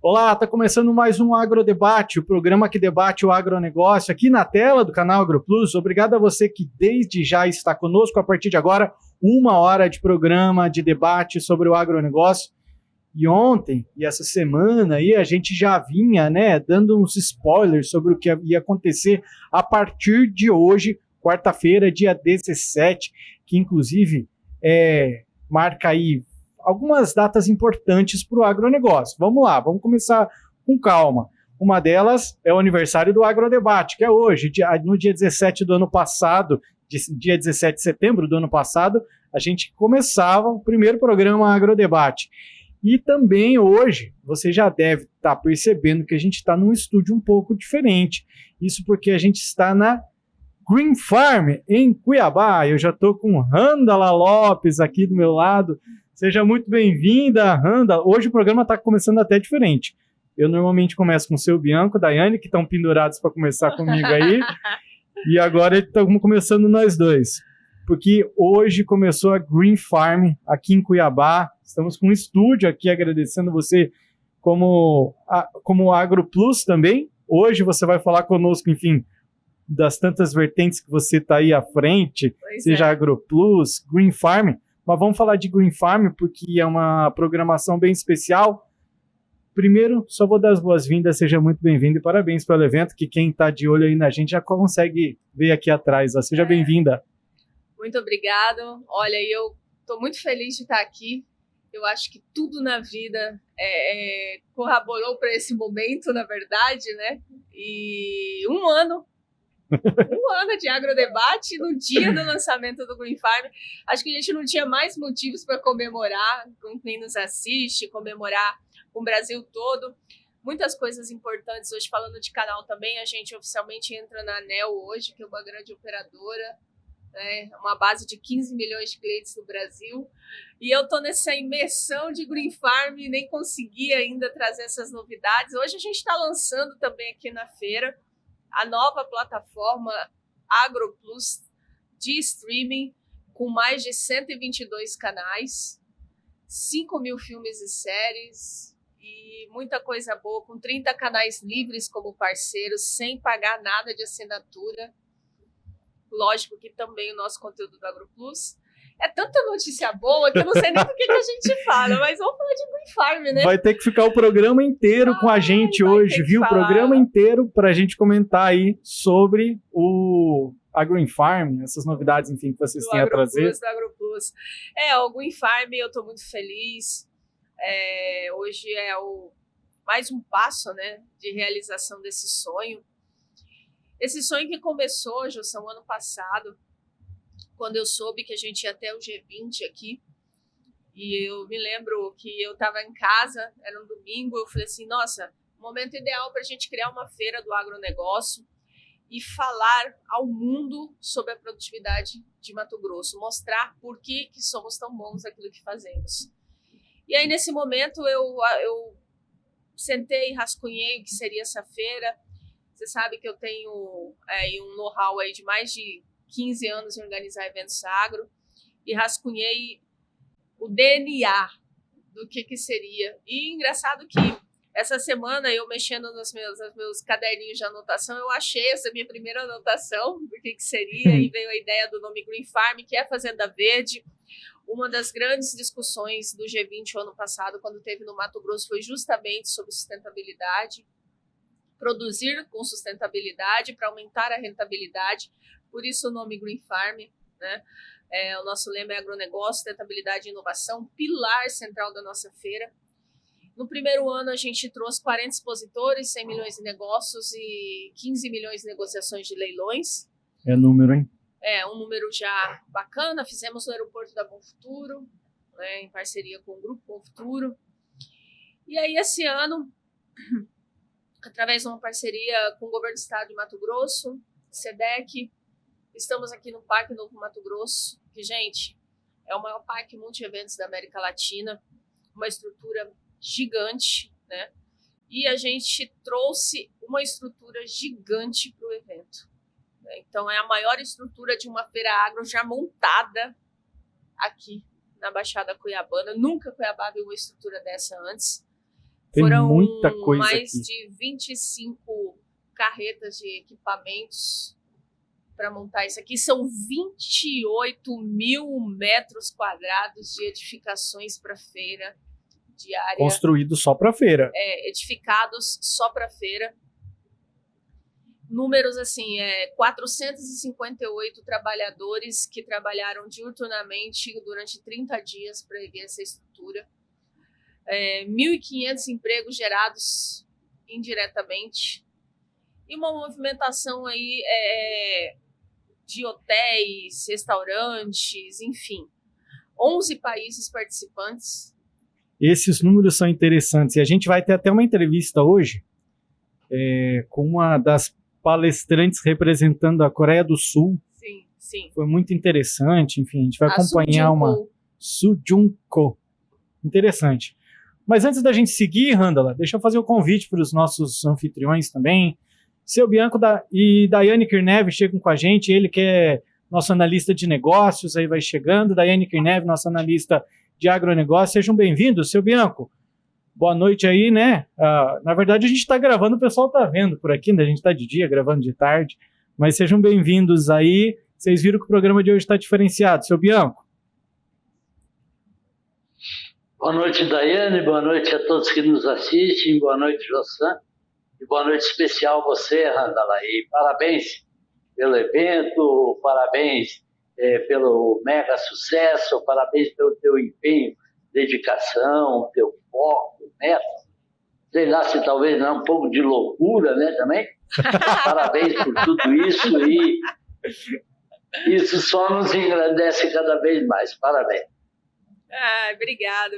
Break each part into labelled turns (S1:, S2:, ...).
S1: Olá, está começando mais um Agrodebate, o programa que debate o agronegócio aqui na tela do canal AgroPlus. Obrigado a você que desde já está conosco. A partir de agora, 1 hora de programa de debate sobre o agronegócio. E ontem e essa semana aí a gente já vinha, dando uns spoilers sobre o que ia acontecer a partir de hoje, quarta-feira, dia 17, que inclusive marca aí algumas datas importantes para o agronegócio. Vamos lá, vamos começar com calma. Uma delas é o aniversário do Agrodebate, que é hoje, no dia 17 do ano passado, dia 17 de setembro do ano passado, a gente começava o primeiro programa Agrodebate. E também hoje, você já deve estar percebendo que a gente está num estúdio um pouco diferente. Isso porque a gente está na Green Farm, em Cuiabá. Eu já estou com Randala Lopes aqui do meu lado. Seja muito bem-vinda, Randa. Hoje o programa está começando até diferente. Eu normalmente começo com o seu Bianco, Daiane, que estão pendurados para começar comigo aí. E agora estamos começando nós dois. Porque hoje começou a Green Farm aqui em Cuiabá. Estamos com um estúdio aqui, agradecendo você como AgroPlus também. Hoje você vai falar conosco, enfim, das tantas vertentes que você está aí à frente, seja AgroPlus, Green Farm. Mas vamos falar de Green Farm porque é uma programação bem especial. Primeiro, só vou dar as boas-vindas, seja muito bem-vindo e parabéns pelo evento, que quem está de olho aí na gente já consegue ver aqui atrás. Seja bem-vinda.
S2: Muito obrigada. Olha, eu estou muito feliz de estar aqui. Eu acho que tudo na vida corroborou para esse momento, na verdade, né? E um ano de agrodebate no dia do lançamento do Green Farm. Acho que a gente não tinha mais motivos para comemorar com quem nos assiste, comemorar com o Brasil todo. Muitas coisas importantes hoje, falando de canal também. A gente oficialmente entra na ANEEL hoje, que é uma grande operadora, uma base de 15 milhões de clientes no Brasil. E eu estou nessa imersão de Green Farm e nem consegui ainda trazer essas novidades. Hoje a gente está lançando também aqui na feira a nova plataforma AgroPlus de streaming, com mais de 122 canais, 5 mil filmes e séries e muita coisa boa, com 30 canais livres como parceiros, sem pagar nada de assinatura. Lógico que também o nosso conteúdo do AgroPlus. É tanta notícia boa que eu não sei nem do que a gente fala, mas vamos falar de Green Farm, né?
S1: Vai ter que ficar o programa inteiro com a gente hoje, viu? O programa inteiro para a gente comentar aí sobre a Green Farm, essas novidades, enfim, que vocês têm a trazer.
S2: Do AgroPlus. O Green Farm, eu estou muito feliz. Hoje é mais um passo, né, de realização desse sonho. Esse sonho que começou, Joção, ano passado, quando eu soube que a gente ia até o G20 aqui, e eu me lembro que eu estava em casa, era um domingo, eu falei assim, nossa, momento ideal para a gente criar uma feira do agronegócio e falar ao mundo sobre a produtividade de Mato Grosso, mostrar por que somos tão bons naquilo que fazemos. E aí, nesse momento, eu sentei, rascunhei o que seria essa feira. Você sabe que eu tenho um know-how aí de mais de 15 anos em organizar eventos agro e rascunhei o DNA do que seria. E engraçado que essa semana, eu mexendo nos meus caderninhos de anotação, eu achei essa minha primeira anotação do que seria e veio a ideia do nome Green Farm, que é Fazenda Verde. Uma das grandes discussões do G20 o ano passado, quando teve no Mato Grosso, foi justamente sobre sustentabilidade. Produzir com sustentabilidade para aumentar a rentabilidade, por isso o nome Green Farm, né? O nosso lema é agronegócio, sustentabilidade e inovação, pilar central da nossa feira. No primeiro ano a gente trouxe 40 expositores, 100 milhões de negócios e 15 milhões de negociações de leilões.
S1: É número, hein?
S2: Um número já bacana, fizemos no aeroporto da Bom Futuro, em parceria com o Grupo Bom Futuro. E aí esse ano, através de uma parceria com o Governo do Estado de Mato Grosso, SEDEC, estamos aqui no Parque Novo Mato Grosso, que, gente, é o maior parque multi-eventos da América Latina, uma estrutura gigante, né? E a gente trouxe uma estrutura gigante para o evento. Então, é a maior estrutura de uma feira agro já montada aqui na Baixada Cuiabana. Nunca Cuiabá viu uma estrutura dessa antes.
S1: Tem
S2: Foram
S1: muita coisa
S2: mais
S1: aqui.
S2: de 25 carretas de equipamentos para montar isso aqui. São 28 mil metros quadrados de edificações para feira diária.
S1: Construído só para feira.
S2: Edificados só para feira. Números assim, 458 trabalhadores que trabalharam diuturnamente durante 30 dias para erguer essa estrutura. 1.500 empregos gerados indiretamente. E uma movimentação aí de hotéis, restaurantes, enfim. 11 países participantes.
S1: Esses números são interessantes. E a gente vai ter até uma entrevista hoje com uma das palestrantes representando a Coreia do Sul.
S2: Sim, sim.
S1: Foi muito interessante. Enfim, a gente vai acompanhar uma Soo Jung-ko. Interessante. Mas antes da gente seguir, Randala, deixa eu fazer o convite para os nossos anfitriões também. Seu Bianco e Daiane Kirnev chegam com a gente. Ele que é nosso analista de negócios, aí vai chegando. Daiane Kirnev, nossa analista de agronegócio. Sejam bem-vindos, seu Bianco. Boa noite aí, né? Na verdade, a gente está gravando, o pessoal está vendo por aqui, né? A gente está de dia, gravando de tarde. Mas sejam bem-vindos aí. Vocês viram que o programa de hoje está diferenciado. Seu Bianco.
S3: Boa noite, Daiane. Boa noite a todos que nos assistem. Boa noite, Jossan. E boa noite especial a você, Randala. E parabéns pelo evento, parabéns pelo mega sucesso, parabéns pelo teu empenho, dedicação, teu foco, né? Sei lá se talvez não é um pouco de loucura, né, também? Parabéns por tudo isso e isso só nos engrandece cada vez mais. Parabéns.
S2: Obrigada.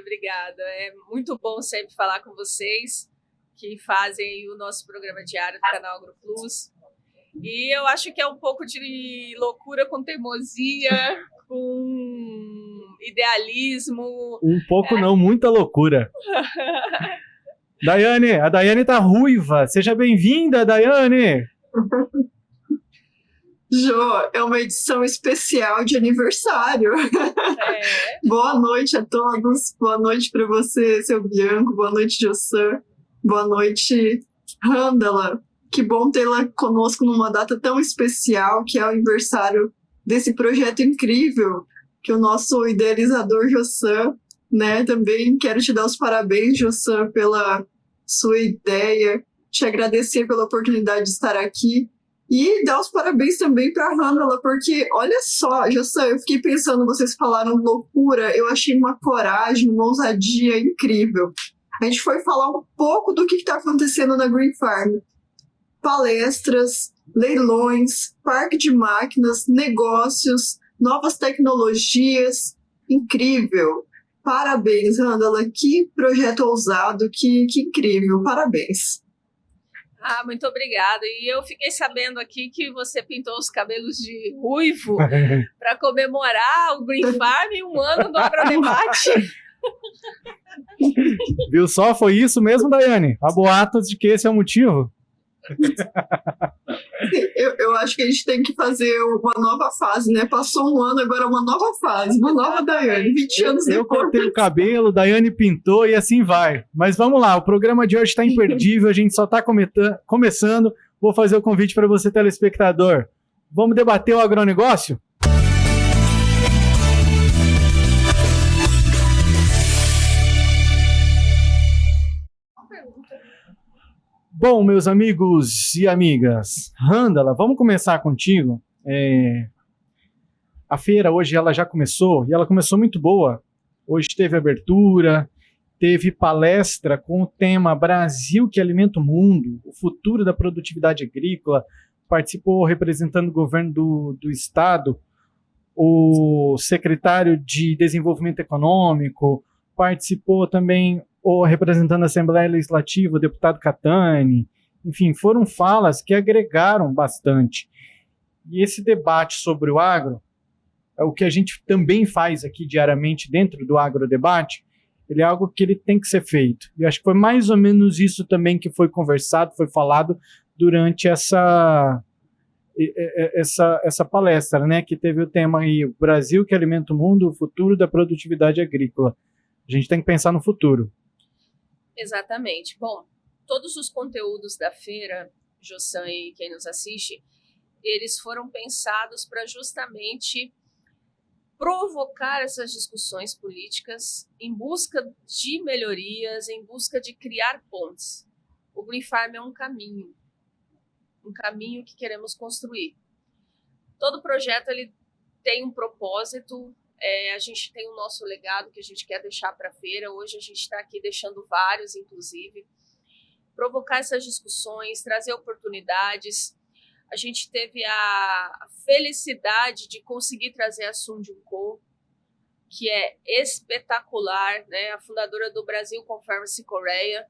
S2: É muito bom sempre falar com vocês que fazem o nosso programa diário do canal AgroPlus. E eu acho que é um pouco de loucura com teimosia, com idealismo.
S1: Um pouco não, muita loucura. Daiane, a Daiane tá ruiva. Seja bem-vinda, Daiane.
S4: Jô, é uma edição especial de aniversário. Boa noite a todos. Boa noite para você, seu Bianco. Boa noite, Jossan. Boa noite, Randala. Que bom tê-la conosco numa data tão especial, que é o aniversário desse projeto incrível, que o nosso idealizador Jossan, né? Também quero te dar os parabéns, Jossan, pela sua ideia, te agradecer pela oportunidade de estar aqui. E dar os parabéns também para a Randala, porque olha só, Jossan, eu fiquei pensando, vocês falaram loucura, eu achei uma coragem, uma ousadia incrível. A gente foi falar um pouco do que está acontecendo na Green Farm. Palestras, leilões, parque de máquinas, negócios, novas tecnologias, incrível. Parabéns, Randala, que projeto ousado, que incrível, parabéns.
S2: Muito obrigada. E eu fiquei sabendo aqui que você pintou os cabelos de ruivo para comemorar o Green Farm e um ano do Agrodebate.
S1: Viu só? Foi isso mesmo, Daiane? Há boatos de que esse é o motivo?
S4: Eu acho que a gente tem que fazer uma nova fase, né? Passou um ano, agora uma nova fase, uma nova Daiane, 20 anos depois.
S1: Eu cortei o cabelo, Daiane pintou e assim vai. Mas vamos lá, o programa de hoje está imperdível, a gente só está começando. Vou fazer o convite para você, telespectador. Vamos debater o agronegócio? Bom, meus amigos e amigas, Randala, vamos começar contigo. A feira hoje ela já começou e ela começou muito boa. Hoje teve abertura, teve palestra com o tema Brasil que alimenta o mundo, o futuro da produtividade agrícola. Participou representando o governo do estado, o secretário de Desenvolvimento Econômico, participou também representando a Assembleia Legislativa, o deputado Catani. Enfim, foram falas que agregaram bastante. E esse debate sobre o agro, é o que a gente também faz aqui diariamente dentro do agrodebate, ele é algo que ele tem que ser feito. E acho que foi mais ou menos isso também que foi conversado, foi falado durante essa palestra, né, que teve o tema aí, o Brasil que alimenta o mundo, o futuro da produtividade agrícola. A gente tem que pensar no futuro.
S2: Exatamente. Bom, todos os conteúdos da feira, Jossan e quem nos assiste, eles foram pensados para justamente provocar essas discussões políticas em busca de melhorias, em busca de criar pontes. O Green Farm é um caminho que queremos construir. Todo projeto ele tem um propósito, a gente tem o nosso legado que a gente quer deixar para a feira. Hoje a gente está aqui deixando vários, inclusive, provocar essas discussões, trazer oportunidades. A gente teve a felicidade de conseguir trazer a Sun Jung-ko, que é espetacular, né? A fundadora do Brasil Conference Korea.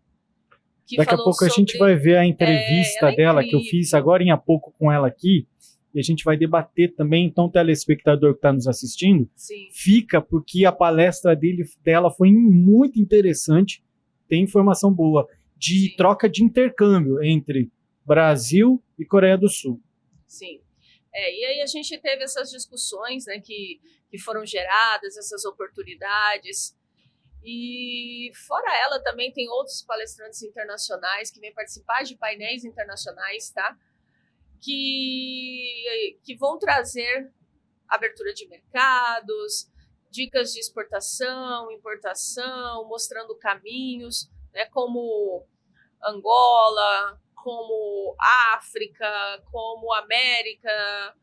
S1: Daqui a pouco a gente vai ver a entrevista dela, que eu fiz agora em há pouco com ela aqui, e a gente vai debater também. Então, o telespectador que está nos assistindo,
S2: sim,
S1: fica, porque a palestra dela foi muito interessante, tem informação boa, de
S2: sim,
S1: troca de intercâmbio entre Brasil e Coreia do Sul.
S2: Sim. E aí a gente teve essas discussões, né, que foram geradas, essas oportunidades. E fora ela também tem outros palestrantes internacionais que vêm participar de painéis internacionais, tá? Que vão trazer abertura de mercados, dicas de exportação, importação, mostrando caminhos, né, como Angola, como África, como América,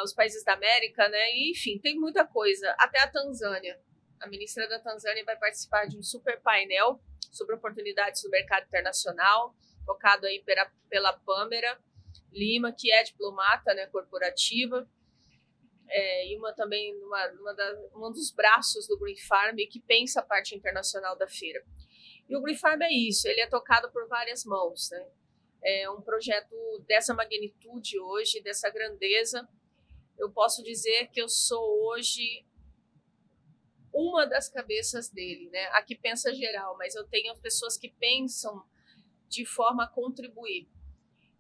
S2: os países da América, né? E, enfim, tem muita coisa. Até a Tanzânia. A ministra da Tanzânia vai participar de um super painel sobre oportunidades do mercado internacional, tocado aí pela Pâmera Lima, que é diplomata, né, corporativa, e um dos braços do Green Farm, que pensa a parte internacional da feira. E o Green Farm é isso, ele é tocado por várias mãos, né? É um projeto dessa magnitude hoje, dessa grandeza. Eu posso dizer que eu sou hoje uma das cabeças dele, né? A que pensa geral, mas eu tenho pessoas que pensam de forma a contribuir.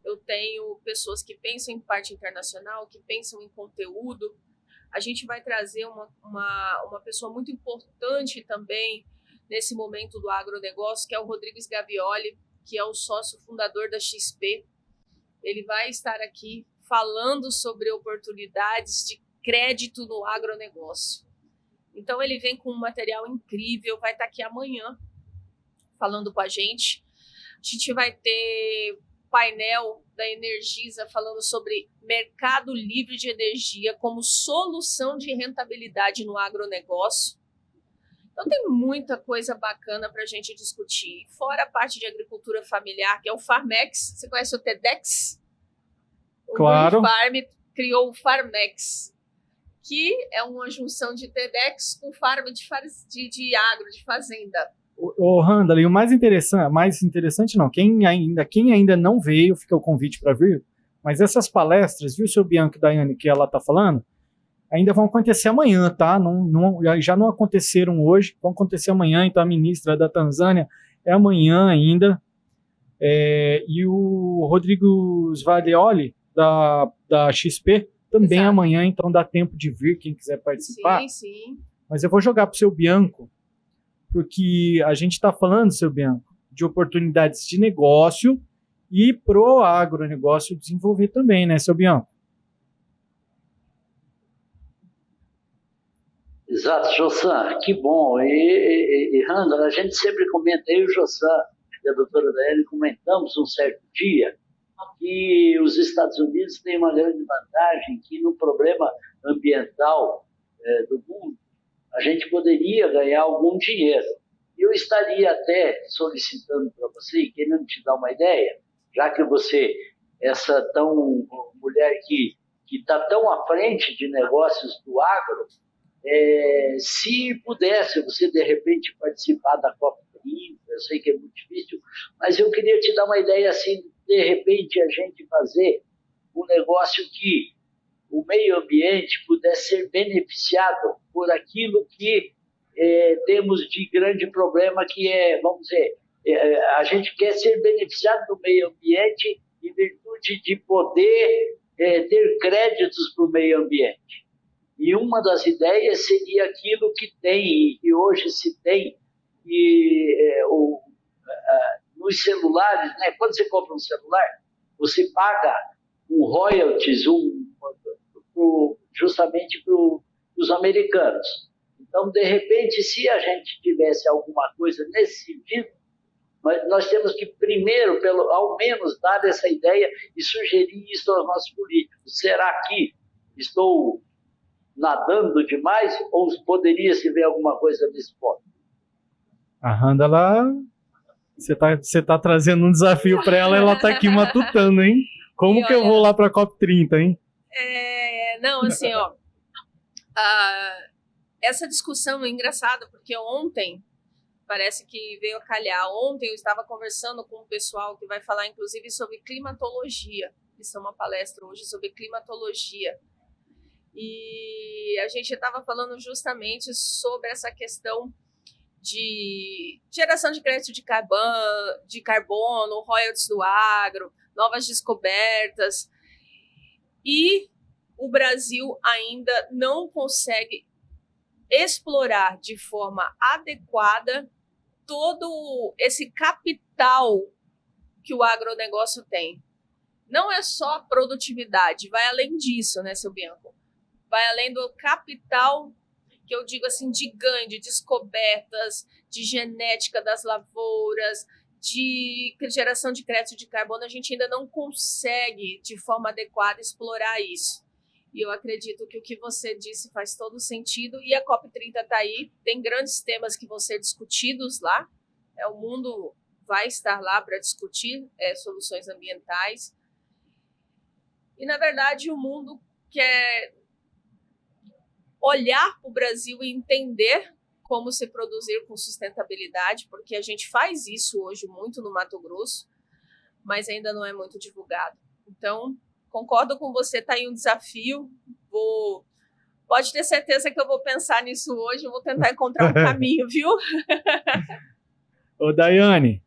S2: Eu tenho pessoas que pensam em parte internacional, que pensam em conteúdo. A gente vai trazer uma pessoa muito importante também nesse momento do agronegócio, que é o Rodrigues Gavioli, que é o sócio fundador da XP. Ele vai estar aqui falando sobre oportunidades de crédito no agronegócio. Então, ele vem com um material incrível, vai estar aqui amanhã falando com a gente. A gente vai ter painel da Energisa falando sobre mercado livre de energia como solução de rentabilidade no agronegócio. Então, tem muita coisa bacana para a gente discutir. Fora a parte de agricultura familiar, que é o Farmex. Você conhece o TEDx?
S1: Claro.
S2: O Green Farm criou o Farmex, que é uma junção de TEDx com farm de agro, de fazenda.
S1: Ô, Randall, e o mais interessante não, quem ainda não veio, fica o convite para vir, mas essas palestras, viu, seu Bianco e Daiane, que ela está falando, ainda vão acontecer amanhã, tá? Já não aconteceram hoje, vão acontecer amanhã. Então a ministra da Tanzânia é amanhã ainda, e o Rodrigo Svaglioli da XP também é amanhã, então dá tempo de vir quem quiser participar.
S2: Sim, sim.
S1: Mas eu vou jogar para o seu Bianco, porque a gente está falando, seu Bianco, de oportunidades de negócio e pro agronegócio desenvolver também, né, seu Bianco?
S3: Exato, Jossan, que bom. E Randall, a gente sempre comenta, eu e o Jossan e a doutora Daiane comentamos um certo dia que os Estados Unidos têm uma grande vantagem, que no problema ambiental do mundo, a gente poderia ganhar algum dinheiro. Eu estaria até solicitando para você, querendo te dar uma ideia, já que você, essa mulher que está tão à frente de negócios do agro, se pudesse você, de repente, participar da COP30, eu sei que é muito difícil, mas eu queria te dar uma ideia assim, de repente, a gente fazer um negócio que o meio ambiente pudesse ser beneficiado por aquilo que temos de grande problema, que vamos dizer, a gente quer ser beneficiado do meio ambiente em virtude de poder ter créditos para o meio ambiente. E uma das ideias seria aquilo que tem, e hoje se tem, e os celulares, né? Quando você compra um celular, você paga um royalties justamente para os americanos. Então, de repente, se a gente tivesse alguma coisa nesse sentido, nós temos que primeiro, ao menos, dar essa ideia e sugerir isso aos nossos políticos. Será que estou nadando demais ou poderia se ver alguma coisa desse ponto?
S1: A Randa, você tá trazendo um desafio para ela tá aqui matutando, hein? Como que eu vou lá para a COP30, hein?
S2: Não, assim, essa discussão é engraçada, porque ontem, parece que veio a calhar, ontem eu estava conversando com um pessoal que vai falar, inclusive, sobre climatologia. Isso é uma palestra hoje sobre climatologia. E a gente estava falando justamente sobre essa questão de geração de crédito de carbono, royalties do agro, novas descobertas. E o Brasil ainda não consegue explorar de forma adequada todo esse capital que o agronegócio tem. Não é só a produtividade, vai além disso, né, seu Bianco? Vai além do capital, que eu digo assim, de ganho, de descobertas, de genética das lavouras, de geração de crédito de carbono. A gente ainda não consegue, de forma adequada, explorar isso. E eu acredito que o que você disse faz todo sentido. E a COP30 está aí, tem grandes temas que vão ser discutidos lá. O mundo vai estar lá para discutir soluções ambientais. E, na verdade, o mundo quer olhar para o Brasil e entender como se produzir com sustentabilidade, porque a gente faz isso hoje muito no Mato Grosso, mas ainda não é muito divulgado. Então, concordo com você, está aí um desafio. Pode ter certeza que eu vou pensar nisso hoje, eu vou tentar encontrar um caminho, viu?
S1: Ô, Daiane,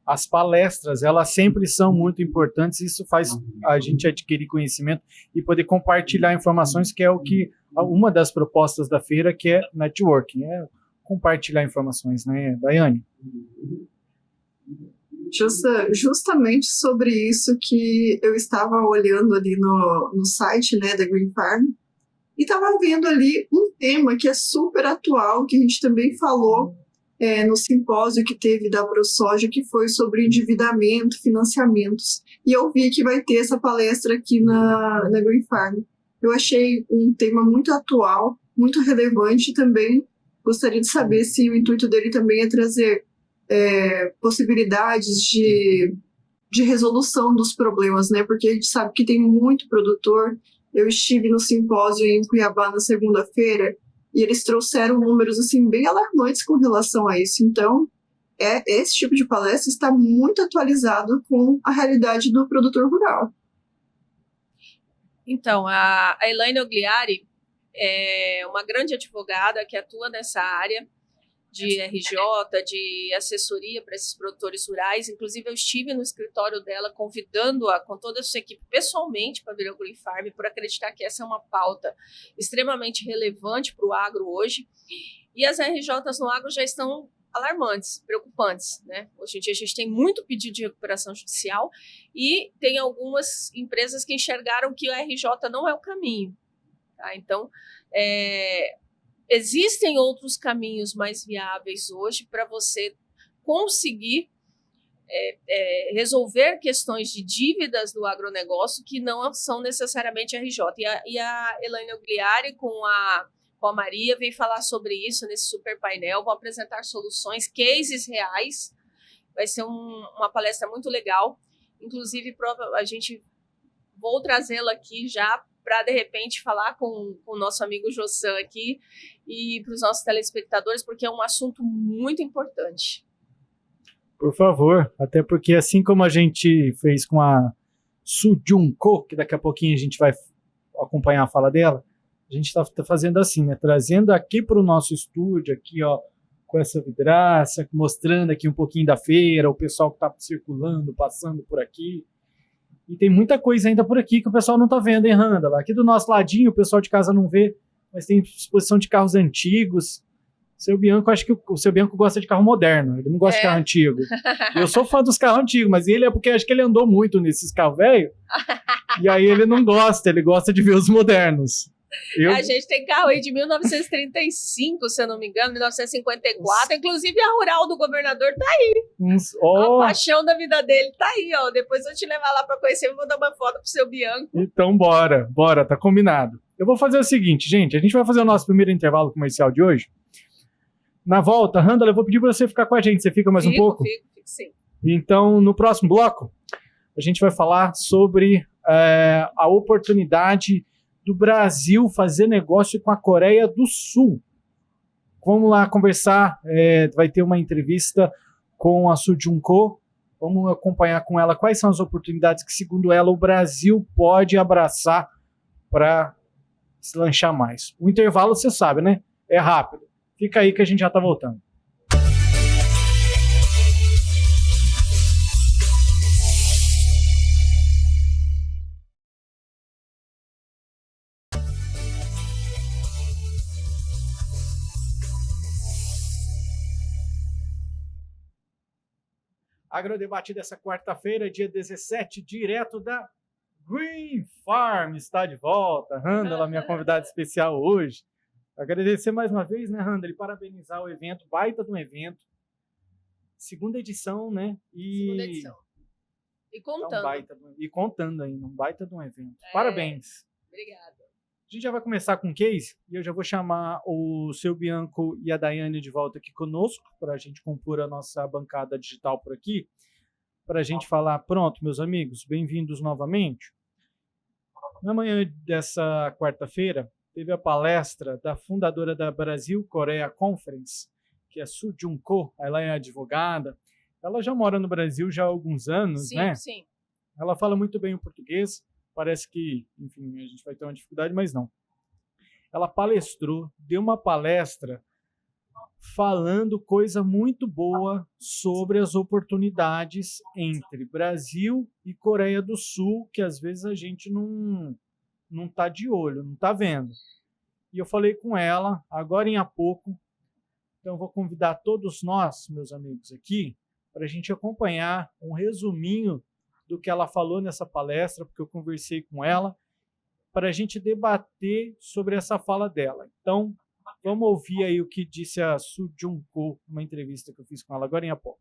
S1: as palestras, elas sempre são muito importantes, isso faz a gente adquirir conhecimento e poder compartilhar informações, que é uma das propostas da feira, que é networking, compartilhar informações, né, Daiane?
S4: Justamente sobre isso que eu estava olhando ali no site, né, da Green Farm, e estava vendo ali um tema que é super atual, que a gente também falou no simpósio que teve da ProSoja, que foi sobre endividamento, financiamentos. E eu vi que vai ter essa palestra aqui na Green Farm. Eu achei um tema muito atual, muito relevante, e também gostaria de saber se o intuito dele também é trazer possibilidades de resolução dos problemas, né? Porque a gente sabe que tem muito produtor. Eu estive no simpósio em Cuiabá na segunda-feira e eles trouxeram números assim bem alarmantes com relação a isso. Então, esse tipo de palestra está muito atualizado com a realidade do produtor rural.
S2: Então, a Elaine Ogliari é uma grande advogada que atua nessa área de RJ, de assessoria para esses produtores rurais. Inclusive, eu estive no escritório dela convidando-a com toda a sua equipe pessoalmente para vir ao Green Farm, por acreditar que essa é uma pauta extremamente relevante para o agro hoje. E as RJs no agro já estão alarmantes, preocupantes, né? Hoje em dia a gente tem muito pedido de recuperação judicial e tem algumas empresas que enxergaram que a RJ não é o caminho. Tá? Então, existem outros caminhos mais viáveis hoje para você conseguir resolver questões de dívidas do agronegócio que não são necessariamente RJ. E a Elaine Ogliari com a Maria vem falar sobre isso nesse super painel, vão apresentar soluções, cases reais. Vai ser uma palestra muito legal. Inclusive, vou trazê-la aqui já para, de repente, falar com o nosso amigo Jossan aqui e para os nossos telespectadores, porque é um assunto muito importante.
S1: Por favor, até porque assim como a gente fez com a Su Jun-ko, que daqui a pouquinho a gente vai acompanhar a fala dela, a gente está fazendo assim, né? Trazendo aqui para o nosso estúdio, aqui, ó, com essa vidraça, mostrando aqui um pouquinho da feira, o pessoal que está circulando, passando por aqui. E tem muita coisa ainda por aqui que o pessoal não está vendo, hein, Randall? Aqui do nosso ladinho, o pessoal de casa não vê, mas tem exposição de carros antigos, Seu Bianco, acho que o seu Bianco gosta de carro moderno, ele não gosta de carro antigo. Eu sou fã dos carros antigos, mas ele é porque acho que ele andou muito nesses carros velhos, e aí ele não gosta, ele gosta de ver os modernos.
S2: A gente tem carro aí de 1935, se eu não me engano, 1954, inclusive a rural do governador tá aí. A paixão da vida dele tá aí, ó. Depois eu vou te levar lá para conhecer e vou dar uma foto pro seu Bianco.
S1: Então bora, tá combinado. Eu vou fazer o seguinte, gente, a gente vai fazer o nosso primeiro intervalo comercial de hoje. Na volta, Randall, eu vou pedir para você ficar com a gente. Você fica mais um pouco?
S2: Fico sim.
S1: Então, no próximo bloco, a gente vai falar sobre a oportunidade do Brasil fazer negócio com a Coreia do Sul. Vamos lá conversar, vai ter uma entrevista com a Soo Jung-ko. Vamos acompanhar com ela quais são as oportunidades que, segundo ela, o Brasil pode abraçar para se lanchar mais. O intervalo, você sabe, né? É rápido. Fica aí que a gente já está voltando. Agrodebate dessa quarta-feira, dia 17, direto da Green Farm, está de volta. Randall, a minha convidada especial hoje. Agradecer mais uma vez, né, Randall, e parabenizar o evento, baita de um evento. Segunda edição, né?
S2: Segunda edição. E contando.
S1: E contando ainda, um baita de um evento. Parabéns.
S2: Obrigada.
S1: A gente já vai começar com o case, e eu já vou chamar o seu Bianco e a Daiane de volta aqui conosco, para a gente compor a nossa bancada digital por aqui, para a gente falar, pronto, meus amigos, bem-vindos novamente. Na manhã dessa quarta-feira, teve a palestra da fundadora da Brasil Korea Conference, que é Soo Jung-ko. Ela é advogada, ela já mora no Brasil já há alguns anos, né?
S2: Sim.
S1: Ela fala muito bem o português, parece que, enfim, a gente vai ter uma dificuldade, mas não. Ela palestrou, deu uma palestra falando coisa muito boa sobre as oportunidades entre Brasil e Coreia do Sul, que às vezes a gente não está de olho, não está vendo. E eu falei com ela agora em há pouco, então eu vou convidar todos nós, meus amigos aqui, para a gente acompanhar um resuminho do que ela falou nessa palestra, porque eu conversei com ela, para a gente debater sobre essa fala dela. Então, vamos ouvir aí o que disse a Soo Jung-ko numa entrevista que eu fiz com ela agora em há pouco.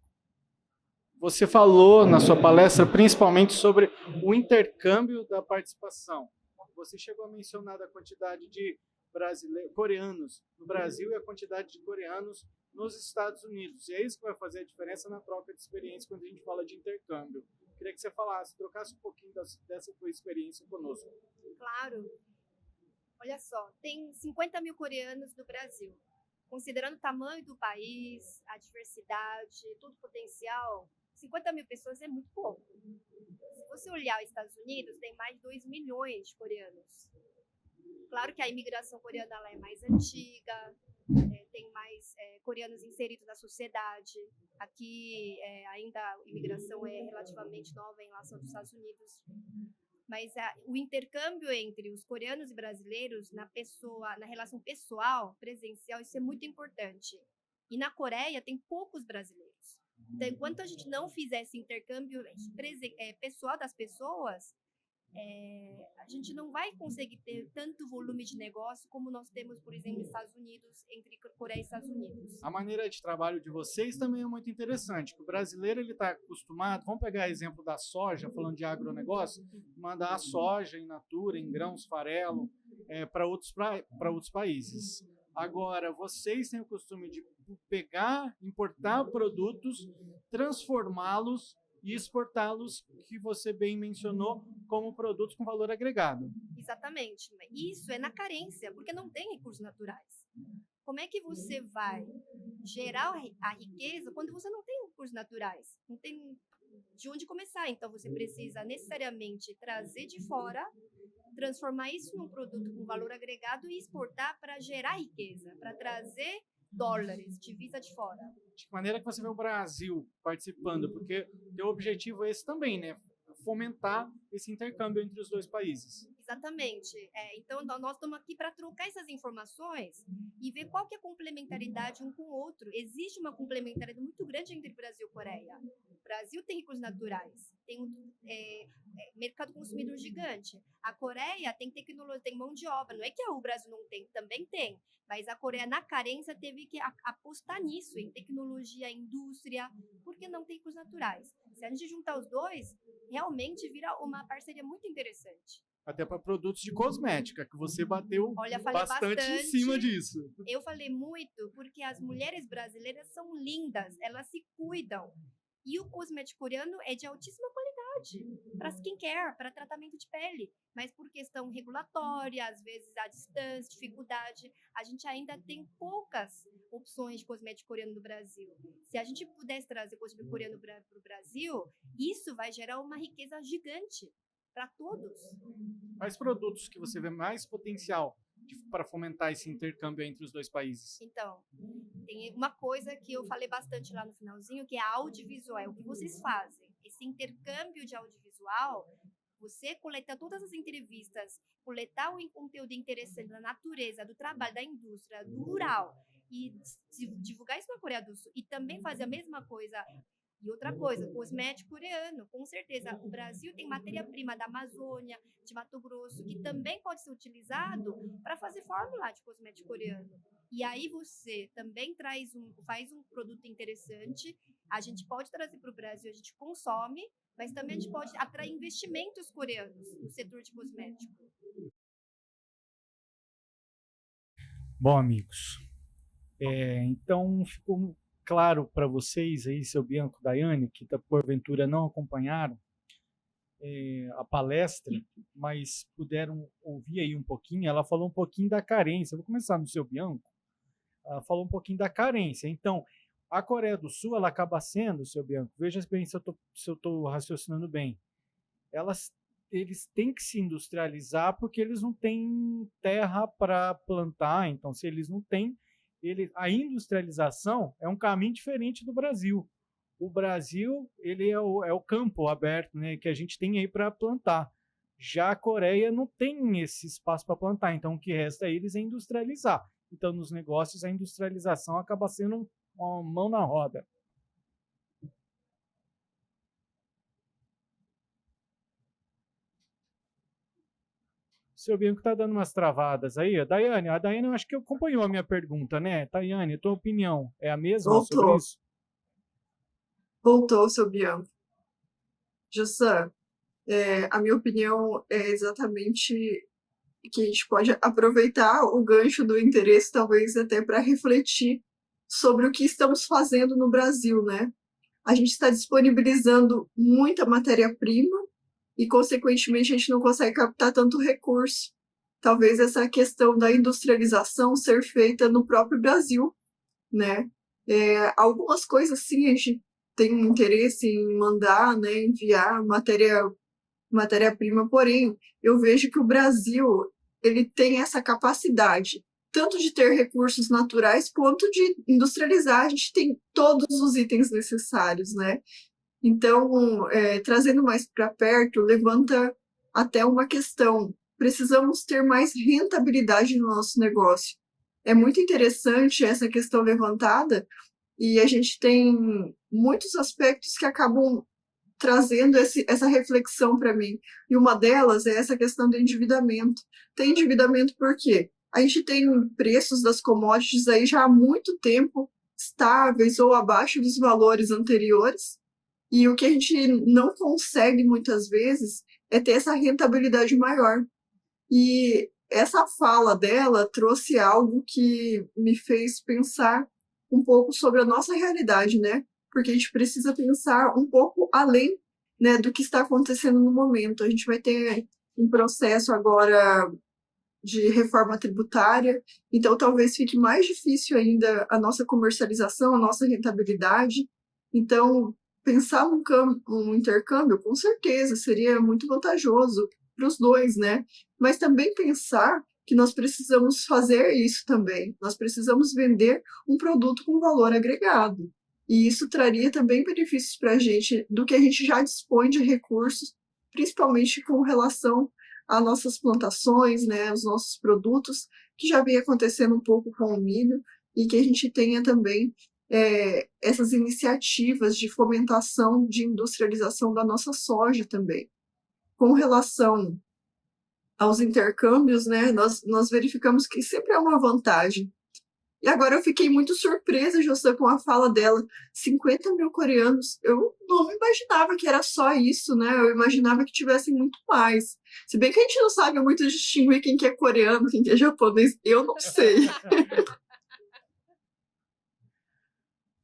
S1: Você falou na sua palestra principalmente sobre o intercâmbio da participação. Você chegou a mencionar a quantidade de coreanos no Brasil e a quantidade de coreanos nos Estados Unidos. E é isso que vai fazer a diferença na troca de experiência quando a gente fala de intercâmbio. Queria que você trocasse um pouquinho dessa tua experiência conosco.
S5: Claro. Olha só, tem 50 mil coreanos no Brasil. Considerando o tamanho do país, a diversidade, todo o potencial, 50 mil pessoas é muito pouco. Se você olhar os Estados Unidos, tem mais de 2 milhões de coreanos. Claro que a imigração coreana ela é mais antiga, tem mais coreanos inseridos na sociedade. Aqui ainda a imigração é relativamente nova em relação aos Estados Unidos. Mas o intercâmbio entre os coreanos e brasileiros na relação pessoal, presencial, isso é muito importante. E na Coreia tem poucos brasileiros. Então, enquanto a gente não fizer esse intercâmbio pessoal das pessoas, a gente não vai conseguir ter tanto volume de negócio como nós temos, por exemplo, nos Estados Unidos, entre Coreia e Estados Unidos.
S1: A maneira de trabalho de vocês também é muito interessante, que o brasileiro ele está acostumado, vamos pegar exemplo da soja, falando de agronegócio, mandar a soja in natura, em grãos, farelo, para outros países. Agora, vocês têm o costume de pegar, importar produtos, transformá-los e exportá-los, que você bem mencionou, como produtos com valor agregado.
S5: Exatamente. Isso é na carência, porque não tem recursos naturais. Como é que você vai gerar a riqueza quando você não tem recursos naturais? Não tem de onde começar. Então, você precisa necessariamente trazer de fora, transformar isso num produto com valor agregado e exportar para gerar riqueza, para trazer dólares, divisa de fora.
S1: De que maneira que você vê o Brasil participando? Porque o objetivo é esse também, né? Fomentar esse intercâmbio entre os dois países.
S5: Exatamente. Então, nós estamos aqui para trocar essas informações e ver qual que é a complementaridade um com o outro. Existe uma complementaridade muito grande entre Brasil e Coreia. O Brasil tem recursos naturais, tem mercado consumidor gigante. A Coreia tem tecnologia, tem mão de obra. Não é que o Brasil não tem, também tem. Mas a Coreia, na carência, teve que apostar nisso, em tecnologia, indústria, porque não tem recursos naturais. Se a gente juntar os dois, realmente vira uma parceria muito interessante.
S1: Até para produtos de cosmética, que você bateu bastante em cima disso.
S5: Eu falei muito porque as mulheres brasileiras são lindas, elas se cuidam. E o cosmético coreano é de altíssima qualidade para skincare, para tratamento de pele. Mas por questão regulatória, às vezes a distância, dificuldade, a gente ainda tem poucas opções de cosmético coreano no Brasil. Se a gente pudesse trazer cosmético coreano para o Brasil, isso vai gerar uma riqueza gigante para todos.
S1: Quais produtos que você vê mais potencial para fomentar esse intercâmbio entre os dois países?
S5: Então, tem uma coisa que eu falei bastante lá no finalzinho, que é audiovisual, é o que vocês fazem. Esse intercâmbio de audiovisual, você coletar todas as entrevistas, coletar um conteúdo interessante da natureza, do trabalho, da indústria, do rural, e divulgar isso na Coreia do Sul, e também fazer a mesma coisa. E outra coisa, cosmético coreano, com certeza. O Brasil tem matéria-prima da Amazônia, de Mato Grosso, que também pode ser utilizado para fazer fórmula de cosmético coreano. E aí você também faz um produto interessante, a gente pode trazer para o Brasil, a gente consome, mas também a gente pode atrair investimentos coreanos no setor de cosmético.
S1: Bom, amigos, então ficou claro para vocês aí, seu Bianco, Daiane, que porventura não acompanharam a palestra, mas puderam ouvir aí um pouquinho. Ela falou um pouquinho da carência. Eu vou começar no seu Bianco. Ela falou um pouquinho da carência. Então, a Coreia do Sul, ela acaba sendo, seu Bianco, veja bem se eu estou raciocinando bem, eles têm que se industrializar porque eles não têm terra para plantar. Então, se eles não têm, a industrialização é um caminho diferente do Brasil. O Brasil, ele é o campo aberto, né, que a gente tem aí para plantar. Já a Coreia não tem esse espaço para plantar, então o que resta a eles é industrializar. Então, nos negócios, a industrialização acaba sendo uma mão na roda. O seu Bianco está dando umas travadas aí. A Daiane eu acho que acompanhou a minha pergunta, né? Daiane, tua opinião é a mesma sobre isso?
S4: Voltou, seu Bianco. Jussan, a minha opinião é exatamente que a gente pode aproveitar o gancho do interesse, talvez até para refletir sobre o que estamos fazendo no Brasil, né? A gente está disponibilizando muita matéria-prima e, consequentemente, a gente não consegue captar tanto recurso. Talvez essa questão da industrialização ser feita no próprio Brasil, né? Algumas coisas, sim, a gente tem um interesse em mandar, né, enviar matéria-prima, porém, eu vejo que o Brasil ele tem essa capacidade, tanto de ter recursos naturais, quanto de industrializar. A gente tem todos os itens necessários, né? Então, trazendo mais para perto, levanta até uma questão. Precisamos ter mais rentabilidade no nosso negócio. É muito interessante essa questão levantada e a gente tem muitos aspectos que acabam trazendo essa reflexão para mim. E uma delas é essa questão do endividamento. Tem endividamento por quê? A gente tem preços das commodities aí já há muito tempo estáveis ou abaixo dos valores anteriores, e o que a gente não consegue muitas vezes é ter essa rentabilidade maior. E essa fala dela trouxe algo que me fez pensar um pouco sobre a nossa realidade, né? Porque a gente precisa pensar um pouco além, né, do que está acontecendo no momento. A gente vai ter um processo agora de reforma tributária, então talvez fique mais difícil ainda a nossa comercialização, a nossa rentabilidade. Então, pensar um intercâmbio, com certeza, seria muito vantajoso para os dois, né? Mas também pensar que nós precisamos fazer isso também. Nós precisamos vender um produto com valor agregado. E isso traria também benefícios para a gente do que a gente já dispõe de recursos, principalmente com relação as nossas plantações, né, os nossos produtos, que já vem acontecendo um pouco com o milho, e que a gente tenha também essas iniciativas de fomentação, de industrialização da nossa soja também. Com relação aos intercâmbios, né, nós verificamos que sempre é uma vantagem. E agora eu fiquei muito surpresa, José, com a fala dela. 50 mil coreanos. Eu não imaginava que era só isso, né? Eu imaginava que tivessem muito mais. Se bem que a gente não sabe muito distinguir quem que é coreano, quem que é japonês. Eu não sei.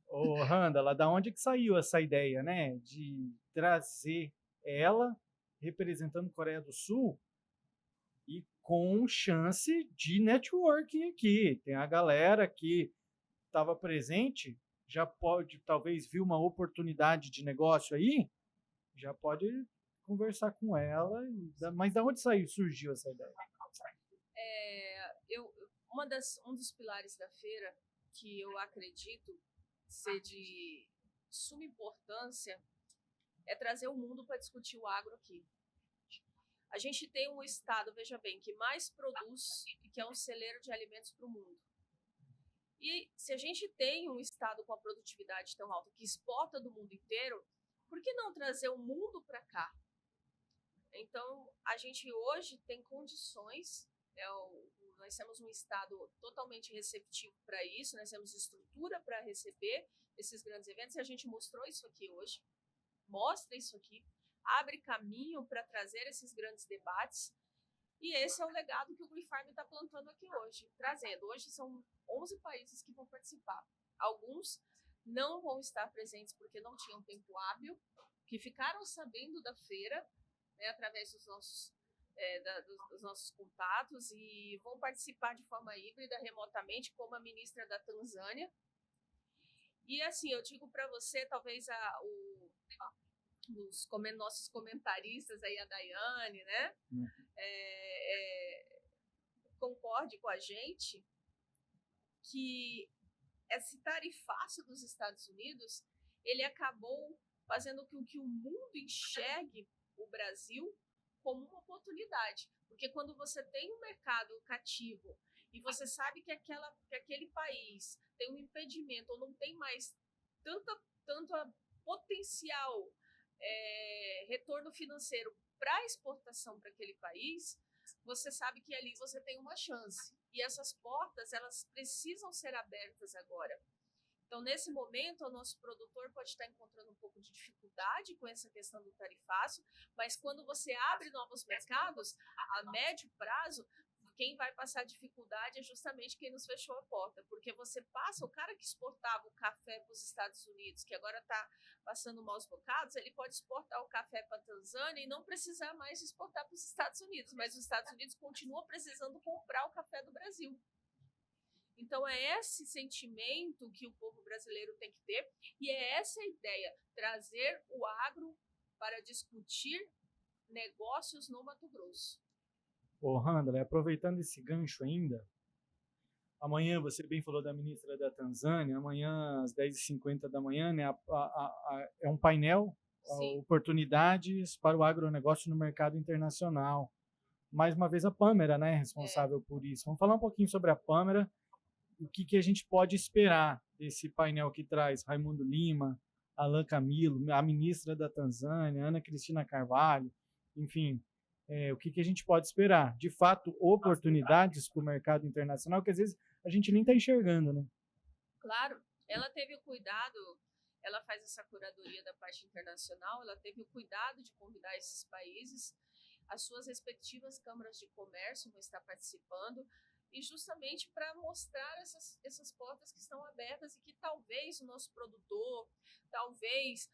S1: Ô, Randala, da onde que saiu essa ideia, né? De trazer ela representando Coreia do Sul e com chance de networking aqui. Tem a galera que estava presente, já pode, talvez, viu uma oportunidade de negócio aí, já pode conversar com ela. Mas da onde surgiu essa ideia?
S2: Um dos pilares da feira que eu acredito ser de suma importância é trazer o mundo para discutir o agro aqui. A gente tem um estado, veja bem, que mais produz e que é um celeiro de alimentos para o mundo. E se a gente tem um estado com a produtividade tão alta que exporta do mundo inteiro, por que não trazer o mundo para cá? Então, a gente hoje tem condições, nós temos um estado totalmente receptivo para isso, nós temos estrutura para receber esses grandes eventos, e a gente mostrou isso aqui hoje, mostra isso aqui, abre caminho para trazer esses grandes debates, e esse é o legado que o GreenFarm está plantando aqui hoje, trazendo. Hoje são 11 países que vão participar. Alguns não vão estar presentes porque não tinham tempo hábil, que ficaram sabendo da feira, né, através dos nossos contatos, e vão participar de forma híbrida, remotamente, como a ministra da Tanzânia. E assim, eu digo para você, talvez nossos comentaristas aí, a Daiane, né, concorde com a gente que esse tarifaço dos Estados Unidos, ele acabou fazendo com que o mundo enxergue o Brasil como uma oportunidade. Porque quando você tem um mercado cativo e você sabe que aquele país tem um impedimento ou não tem mais tanta potencial retorno financeiro para exportação para aquele país, você sabe que ali você tem uma chance. E essas portas, elas precisam ser abertas agora. Então, nesse momento, o nosso produtor pode estar encontrando um pouco de dificuldade com essa questão do tarifaço, mas quando você abre novos mercados, a médio prazo, quem vai passar dificuldade é justamente quem nos fechou a porta, porque você passa, o cara que exportava o café para os Estados Unidos, que agora está passando maus bocados, ele pode exportar o café para a Tanzânia e não precisar mais exportar para os Estados Unidos, mas os Estados Unidos continuam precisando comprar o café do Brasil. Então, é esse sentimento que o povo brasileiro tem que ter, e é essa a ideia, trazer o agro para discutir negócios no Mato Grosso.
S1: Ô, Randala, aproveitando esse gancho ainda, amanhã, você bem falou da ministra da Tanzânia, amanhã às 10h50 da manhã, né, é um painel, oportunidades para o agronegócio no mercado internacional. Mais uma vez a Pâmera, né, responsável por isso. Vamos falar um pouquinho sobre a Pâmera, o que a gente pode esperar desse painel que traz Raimundo Lima, Alan Camilo, a ministra da Tanzânia, Ana Cristina Carvalho, enfim, o que a gente pode esperar? De fato, oportunidades para o mercado internacional que às vezes a gente nem está enxergando, né?
S2: Claro, ela teve o cuidado, ela faz essa curadoria da parte internacional, ela teve o cuidado de convidar esses países, as suas respectivas câmaras de comércio vão estar participando, e justamente para mostrar essas portas que estão abertas e que talvez o nosso produtor, talvez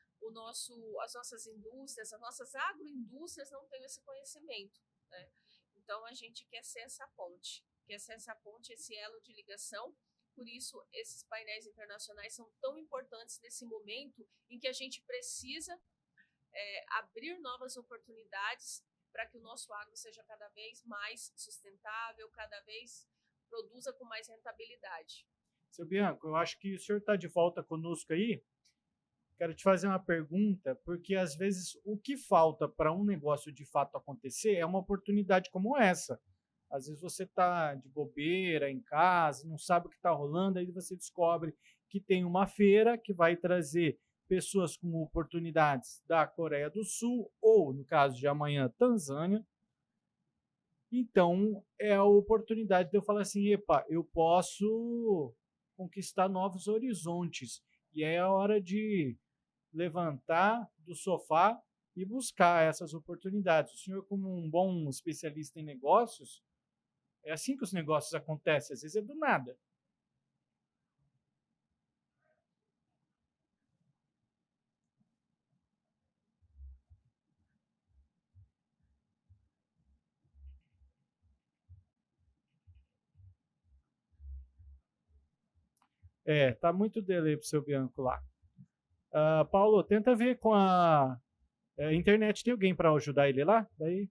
S2: as nossas indústrias, as nossas agroindústrias não tenham esse conhecimento, né? Então, a gente quer ser essa ponte, esse elo de ligação. Por isso, esses painéis internacionais são tão importantes nesse momento em que a gente precisa abrir novas oportunidades para que o nosso agro seja cada vez mais sustentável, cada vez produza com mais rentabilidade.
S1: Seu Bianco, eu acho que o senhor está de volta conosco aí. Quero te fazer uma pergunta, porque às vezes o que falta para um negócio de fato acontecer é uma oportunidade como essa. Às vezes você está de bobeira em casa, não sabe o que está rolando, aí você descobre que tem uma feira que vai trazer pessoas com oportunidades da Coreia do Sul, ou, no caso de amanhã, Tanzânia. Então, é a oportunidade de eu falar assim, epa, eu posso conquistar novos horizontes. E é a hora de levantar do sofá e buscar essas oportunidades. O senhor, como um bom especialista em negócios, é assim que os negócios acontecem, às vezes é do nada. Tá muito delay pro seu Bianco lá. Paulo, tenta ver com a internet. Tem alguém para ajudar ele lá? Daí,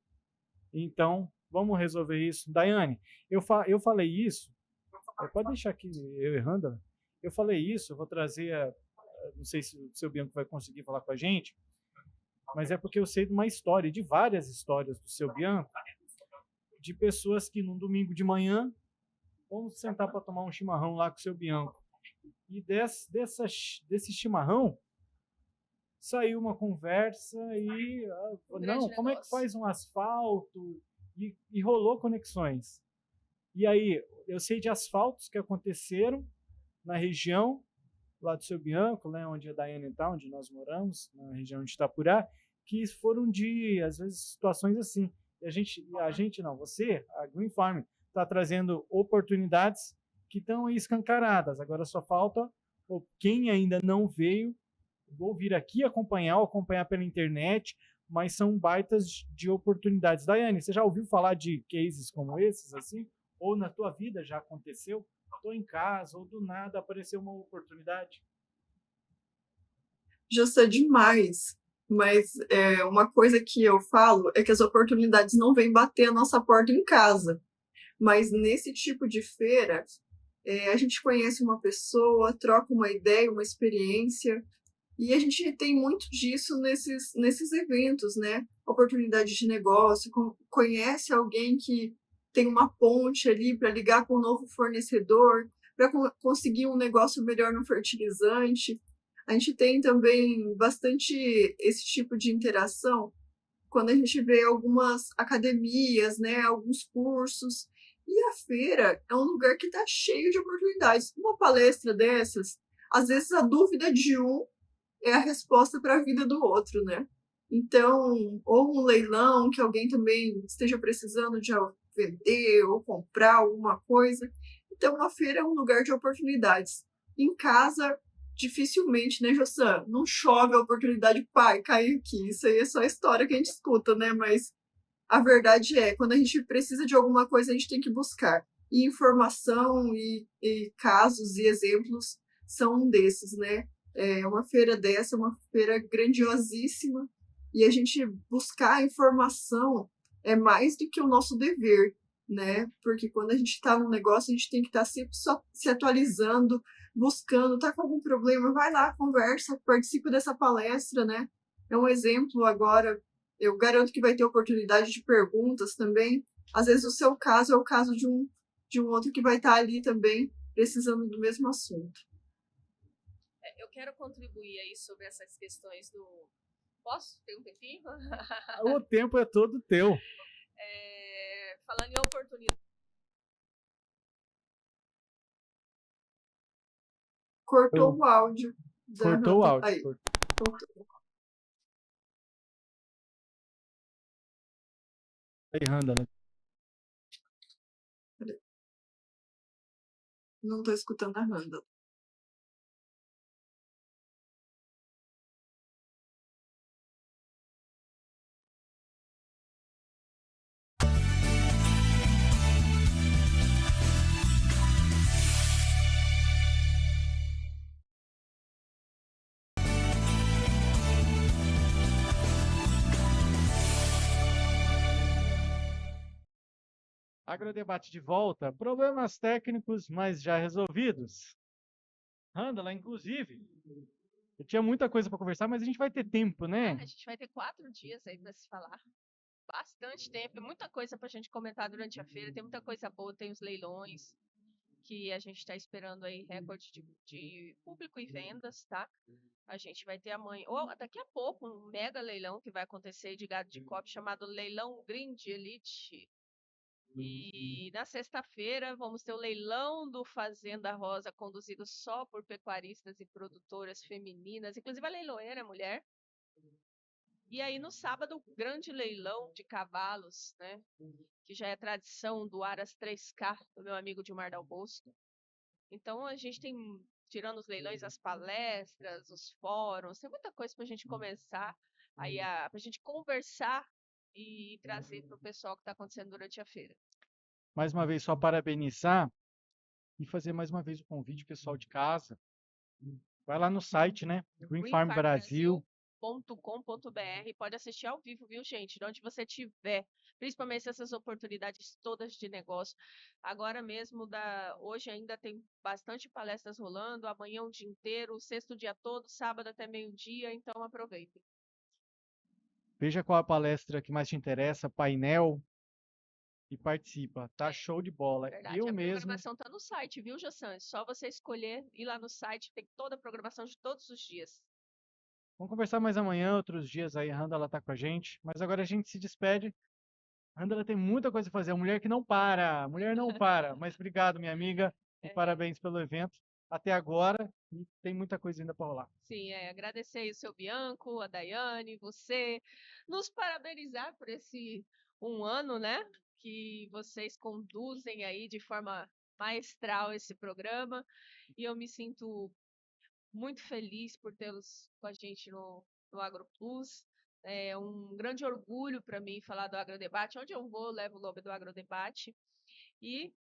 S1: então, vamos resolver isso. Daiane, eu falei isso. Pode deixar aqui eu errando. Eu falei isso, eu vou trazer. Não sei se o seu Bianco vai conseguir falar com a gente, mas é porque eu sei de uma história, de várias histórias do seu Bianco, de pessoas que num domingo de manhã vão sentar para tomar um chimarrão lá com o seu Bianco. E desse chimarrão saiu uma conversa e não, como é que faz um asfalto? E rolou conexões. E aí, eu sei de asfaltos que aconteceram na região lá do seu Bianco, né, onde a Daiane está, onde nós moramos, na região de Itapurá, que foram de, às vezes, situações assim. E você, a Green Farm, está trazendo oportunidades que estão escancaradas. Agora só falta quem ainda não veio, vou vir aqui acompanhar pela internet, mas são baitas de oportunidades. Daiane, você já ouviu falar de cases como esses, assim? Ou na tua vida já aconteceu? Estou em casa, ou do nada apareceu uma oportunidade?
S4: Já sei demais, mas uma coisa que eu falo é que as oportunidades não vêm bater a nossa porta em casa. Mas nesse tipo de feira, a gente conhece uma pessoa, troca uma ideia, uma experiência, e a gente tem muito disso nesses eventos, né? Oportunidade de negócio, conhece alguém que tem uma ponte ali para ligar com um novo fornecedor, para conseguir um negócio melhor no fertilizante. A gente tem também bastante esse tipo de interação quando a gente vê algumas academias, né, alguns cursos. E a feira é um lugar que está cheio de oportunidades. Uma palestra dessas, às vezes a dúvida de um é a resposta para a vida do outro, né? Então, ou um leilão que alguém também esteja precisando de vender ou comprar alguma coisa. Então, a feira é um lugar de oportunidades. Em casa, dificilmente, né, Jossan? Não chove a oportunidade, pai, cai aqui. Isso aí é só a história que a gente escuta, né? Mas a verdade é, quando a gente precisa de alguma coisa, a gente tem que buscar. E informação e casos e exemplos são um desses, né? Uma feira dessa, uma feira grandiosíssima, e a gente buscar informação é mais do que o nosso dever, né? Porque quando a gente está no negócio, a gente tem que estar sempre se atualizando, buscando, tá com algum problema, vai lá, conversa, participa dessa palestra, né? É um exemplo agora, eu garanto que vai ter oportunidade de perguntas também. Às vezes o seu caso é o caso de um outro que vai estar ali também precisando do mesmo assunto.
S2: Eu quero contribuir aí sobre essas questões do... Posso? Tem um tempinho?
S1: O tempo é todo teu.
S2: Falando em oportunidade.
S4: Cortou o áudio.
S1: Cortou o áudio.
S4: Aí. Cortou.
S1: Aí, Randa, né?
S4: Não estou escutando a Randa.
S1: Agrodebate de volta. Problemas técnicos, mas já resolvidos. Randala, inclusive, Eu tinha muita coisa para conversar, mas a gente vai ter tempo, né?
S2: A gente vai ter 4 dias aí para se falar. Bastante tempo, muita coisa para a gente comentar durante a feira. Tem muita coisa boa, tem os leilões que a gente está esperando aí, recorde de público e vendas, tá? A gente vai ter amanhã, ou daqui a pouco, um mega leilão que vai acontecer de gado de copo chamado Leilão Green de Elite. E na sexta-feira vamos ter o leilão do Fazenda Rosa, conduzido só por pecuaristas e produtoras femininas, inclusive a leiloeira é mulher. E aí no sábado, o grande leilão de cavalos, né? Que já é tradição do Aras 3K, do meu amigo Dilmar Dal Bosco. Então a gente tem, tirando os leilões, as palestras, os fóruns, tem muita coisa para a gente começar aí, para a gente conversar e trazer para o pessoal que está acontecendo durante a feira.
S1: Mais uma vez, só parabenizar e fazer mais uma vez o convite, pessoal de casa. Vai lá no site, né? Green Farm Brasil.
S2: .com.br, pode assistir ao vivo, viu, gente? De onde você estiver, principalmente essas oportunidades todas de negócio. Agora mesmo, hoje ainda tem bastante palestras rolando, amanhã o dia inteiro, sexto dia todo, sábado até meio-dia, então aproveitem.
S1: Veja qual a palestra que mais te interessa, painel, e participa. Tá show de bola.
S2: Verdade,
S1: Eu
S2: a
S1: mesmo.
S2: programação tá no site, viu, Jossan? É só você escolher, ir lá no site, tem toda a programação de todos os dias.
S1: Vamos conversar mais amanhã, outros dias aí, a Randala tá com a gente. Mas agora a gente se despede. A Randala tem muita coisa a fazer, a mulher que não para, a mulher não para. Mas obrigado, minha amiga, e parabéns pelo evento. Até agora, e tem muita coisa ainda para rolar.
S2: Sim, agradecer aí o seu Bianco, a Daiane, você, nos parabenizar por esse 1 ano, né? Que vocês conduzem aí de forma maestral esse programa. E eu me sinto muito feliz por tê-los com a gente no AgroPlus. É um grande orgulho para mim falar do Agrodebate. Onde eu vou, levo o nome do Agrodebate. E,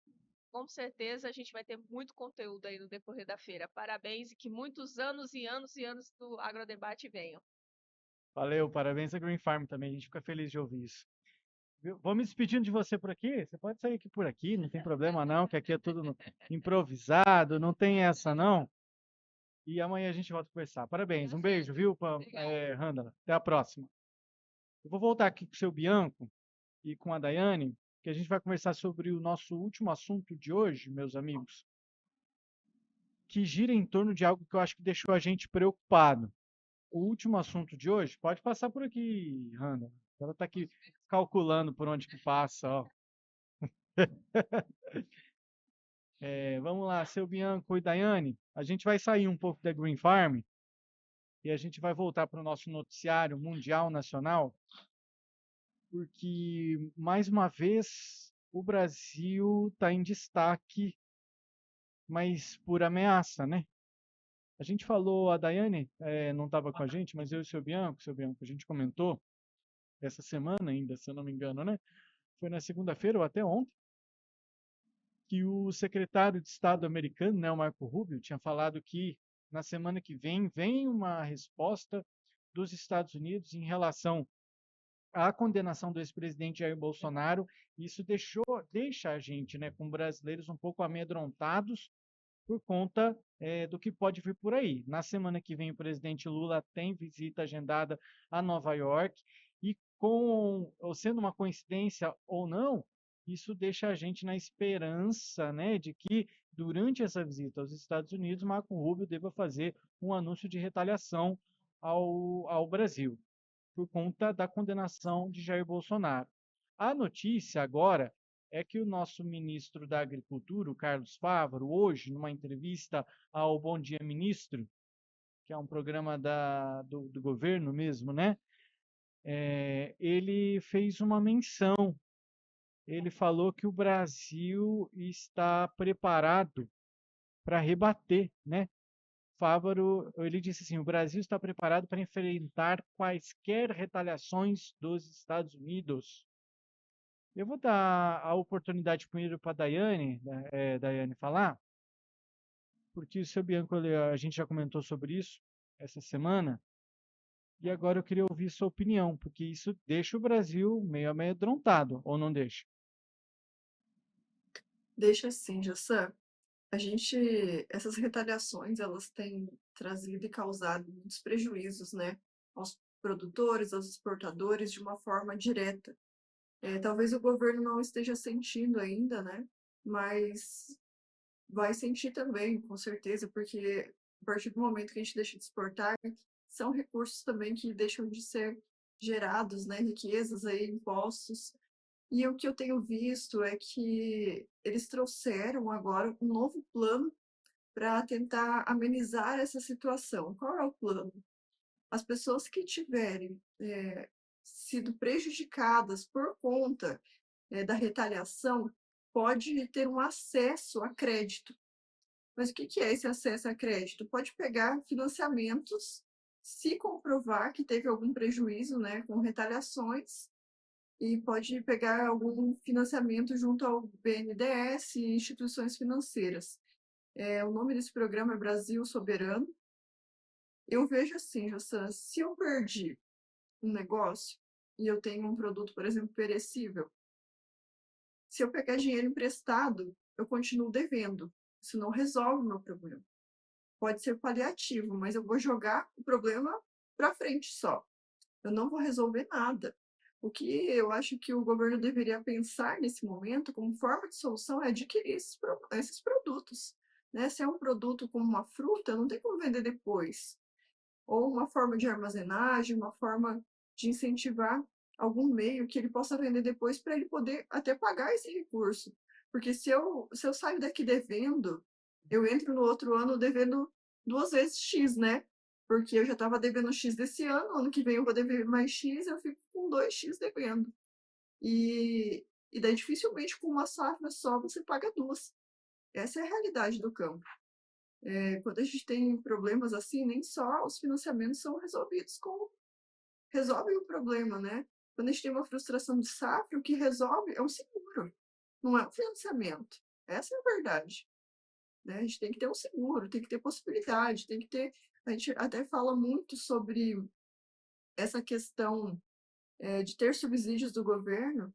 S2: com certeza, a gente vai ter muito conteúdo aí no decorrer da feira. Parabéns e que muitos anos e anos e anos do Agrodebate venham.
S1: Valeu, parabéns a Green Farm também. A gente fica feliz de ouvir isso. Vou me despedindo de você por aqui. Você pode sair aqui por aqui, não tem problema não, que aqui é tudo improvisado, não tem essa não. E amanhã a gente volta a conversar. Parabéns, um beijo, viu, Randala? Até a próxima. Eu vou voltar aqui com o seu Bianco e com a Daiane, que a gente vai conversar sobre o nosso último assunto de hoje, meus amigos, que gira em torno de algo que eu acho que deixou a gente preocupado. O último assunto de hoje, pode passar por aqui, Randala. Ela está aqui calculando por onde que passa, ó. Vamos lá, seu Bianco e Daiane, a gente vai sair um pouco da Green Farm e a gente vai voltar para o nosso noticiário mundial, nacional, porque, mais uma vez, o Brasil está em destaque, mas por ameaça, né? A gente falou, a Daiane não estava com a gente, mas eu e o seu Bianco, a gente comentou essa semana ainda, se eu não me engano, né? Foi na segunda-feira ou até ontem, que o secretário de Estado americano, né, o Marco Rubio, tinha falado que na semana que vem uma resposta dos Estados Unidos em relação à condenação do ex-presidente Jair Bolsonaro. Isso deixa a gente, né, como brasileiros, um pouco amedrontados por conta do que pode vir por aí. Na semana que vem, o presidente Lula tem visita agendada a Nova York e, sendo uma coincidência ou não, isso deixa a gente na esperança, né, de que durante essa visita aos Estados Unidos, Marco Rubio deva fazer um anúncio de retaliação ao Brasil, por conta da condenação de Jair Bolsonaro. A notícia agora é que o nosso ministro da Agricultura, o Carlos Fávaro, hoje, numa entrevista ao Bom Dia Ministro, que é um programa do governo mesmo, né? Ele fez uma menção. Ele falou que o Brasil está preparado para rebater, né? Fávaro, ele disse assim, o Brasil está preparado para enfrentar quaisquer retaliações dos Estados Unidos. Eu vou dar a oportunidade primeiro para a Daiane falar, porque o seu Bianco, a gente já comentou sobre isso essa semana, e agora eu queria ouvir sua opinião, porque isso deixa o Brasil meio amedrontado, ou não deixa?
S4: Deixa sim, Jossan. essas retaliações, elas têm trazido e causado muitos prejuízos, né, aos produtores, aos exportadores, de uma forma direta. Talvez o governo não esteja sentindo ainda, né, mas vai sentir também, com certeza, porque a partir do momento que a gente deixa de exportar, são recursos também que deixam de ser gerados, né, riquezas aí, impostos. E o que eu tenho visto é que eles trouxeram agora um novo plano para tentar amenizar essa situação. Qual é o plano? As pessoas que tiverem sido prejudicadas por conta da retaliação pode ter um acesso a crédito. Mas o que é esse acesso a crédito? Pode pegar financiamentos, se comprovar que teve algum prejuízo, né, com retaliações, e pode pegar algum financiamento junto ao BNDES e instituições financeiras. O nome desse programa é Brasil Soberano. Eu vejo assim, Jossan, se eu perdi um negócio e eu tenho um produto, por exemplo, perecível, se eu pegar dinheiro emprestado, eu continuo devendo. Isso não resolve o meu problema. Pode ser paliativo, mas eu vou jogar o problema para frente só. Eu não vou resolver nada. O que eu acho que o governo deveria pensar nesse momento, como forma de solução, é adquirir esses produtos. Né? Se é um produto como uma fruta, não tem como vender depois. Ou uma forma de armazenagem, uma forma de incentivar algum meio que ele possa vender depois para ele poder até pagar esse recurso. Porque se eu saio daqui devendo, eu entro no outro ano devendo 2 vezes X, né? Porque eu já estava devendo X desse ano que vem eu vou dever mais X, eu fico com 2X devendo. E daí dificilmente com uma safra só você paga 2. Essa é a realidade do campo. Quando a gente tem problemas assim, nem só os financiamentos são resolvidos resolvem o problema, né? Quando a gente tem uma frustração de safra, o que resolve é um seguro, não é um financiamento. Essa é a verdade. Né? A gente tem que ter um seguro, tem que ter possibilidade, tem que ter. A gente até fala muito sobre essa questão de ter subsídios do governo,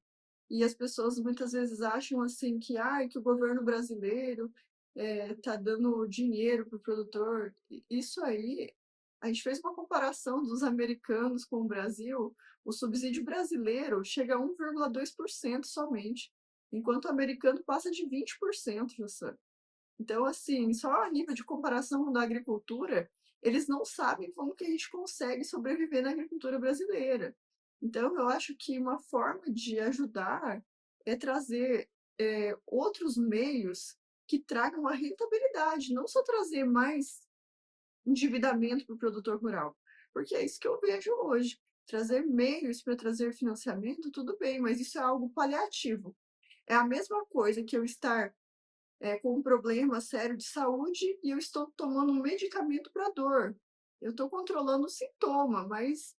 S4: e as pessoas muitas vezes acham assim que o governo brasileiro está dando dinheiro para o produtor. Isso aí, a gente fez uma comparação dos americanos com o Brasil, o subsídio brasileiro chega a 1,2% somente, enquanto o americano passa de 20%, Jussan. Então, assim, só a nível de comparação da agricultura, eles não sabem como que a gente consegue sobreviver na agricultura brasileira. Então, eu acho que uma forma de ajudar é trazer outros meios que tragam a rentabilidade, não só trazer mais endividamento para o produtor rural, porque é isso que eu vejo hoje. Trazer meios para trazer financiamento, tudo bem, mas isso é algo paliativo. É a mesma coisa que eu estar com um problema sério de saúde e eu estou tomando um medicamento para dor. Eu estou controlando o sintoma, mas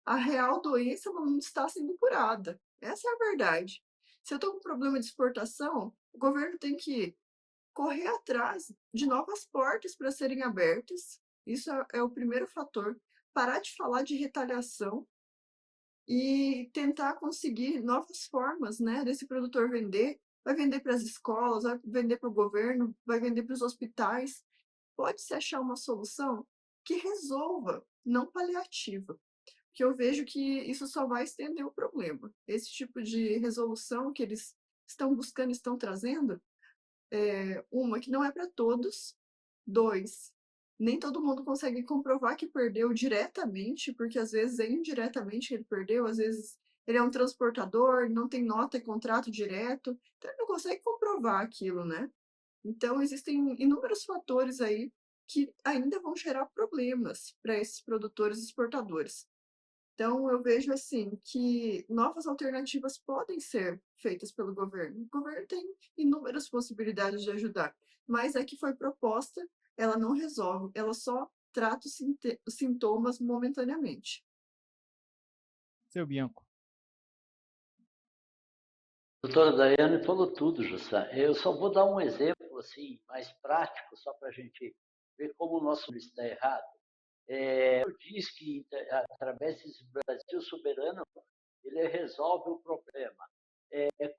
S4: a real doença não está sendo curada. Essa é a verdade. Se eu estou com problema de exportação, o governo tem que correr atrás de novas portas para serem abertas. Isso é o primeiro fator. Parar de falar de retaliação e tentar conseguir novas formas, né, desse produtor vender. Vai vender para as escolas, vai vender para o governo, vai vender para os hospitais. Pode-se achar uma solução que resolva, não paliativa, que eu vejo que isso só vai estender o problema. Esse tipo de resolução que eles estão buscando, estão trazendo, uma, que não é para todos. 2, nem todo mundo consegue comprovar que perdeu diretamente, porque às vezes é indiretamente que ele perdeu, às vezes ele é um transportador, não tem nota e contrato direto, então ele não consegue comprovar aquilo, né? Então existem inúmeros fatores aí que ainda vão gerar problemas para esses produtores e exportadores. Então, eu vejo assim que novas alternativas podem ser feitas pelo governo. O governo tem inúmeras possibilidades de ajudar, mas a que foi proposta, ela não resolve, ela só trata os sintomas momentaneamente.
S1: Seu Bianco.
S3: A doutora Daiane falou tudo, Jussá. Eu só vou dar um exemplo assim mais prático, só para a gente ver como o nosso está errado. Diz que através desse Brasil soberano ele resolve o problema.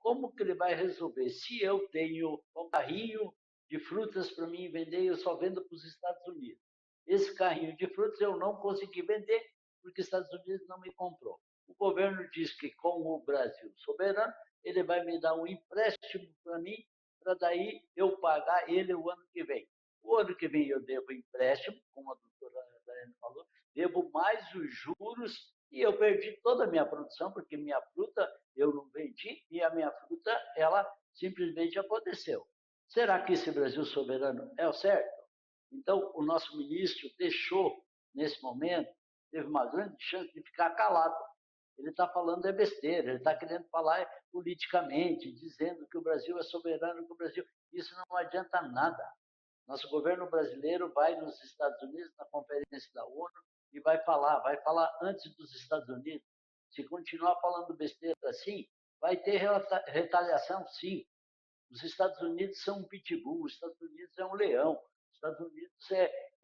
S3: Como que ele vai resolver? Se eu tenho um carrinho de frutas para mim vender e eu só vendo para os Estados Unidos. Esse carrinho de frutas eu não consegui vender porque os Estados Unidos não me comprou. O governo diz que com o Brasil soberano, ele vai me dar um empréstimo para mim, para daí eu pagar ele o ano que vem. O ano que vem eu devo empréstimo, como a doutora Daiane falou, devo mais os juros e eu perdi toda a minha produção, porque minha fruta eu não vendi e a minha fruta, ela simplesmente apodreceu. Será que esse Brasil soberano é o certo? Então, o nosso ministro deixou, nesse momento, teve uma grande chance de ficar calado. Ele está falando besteira, ele está querendo falar politicamente, dizendo que o Brasil é soberano, que o Brasil... Isso não adianta nada. Nosso governo brasileiro vai nos Estados Unidos, na conferência da ONU, e vai falar antes dos Estados Unidos. Se continuar falando besteira assim, vai ter retaliação, sim. Os Estados Unidos são um pitbull, os Estados Unidos é um leão, os Estados Unidos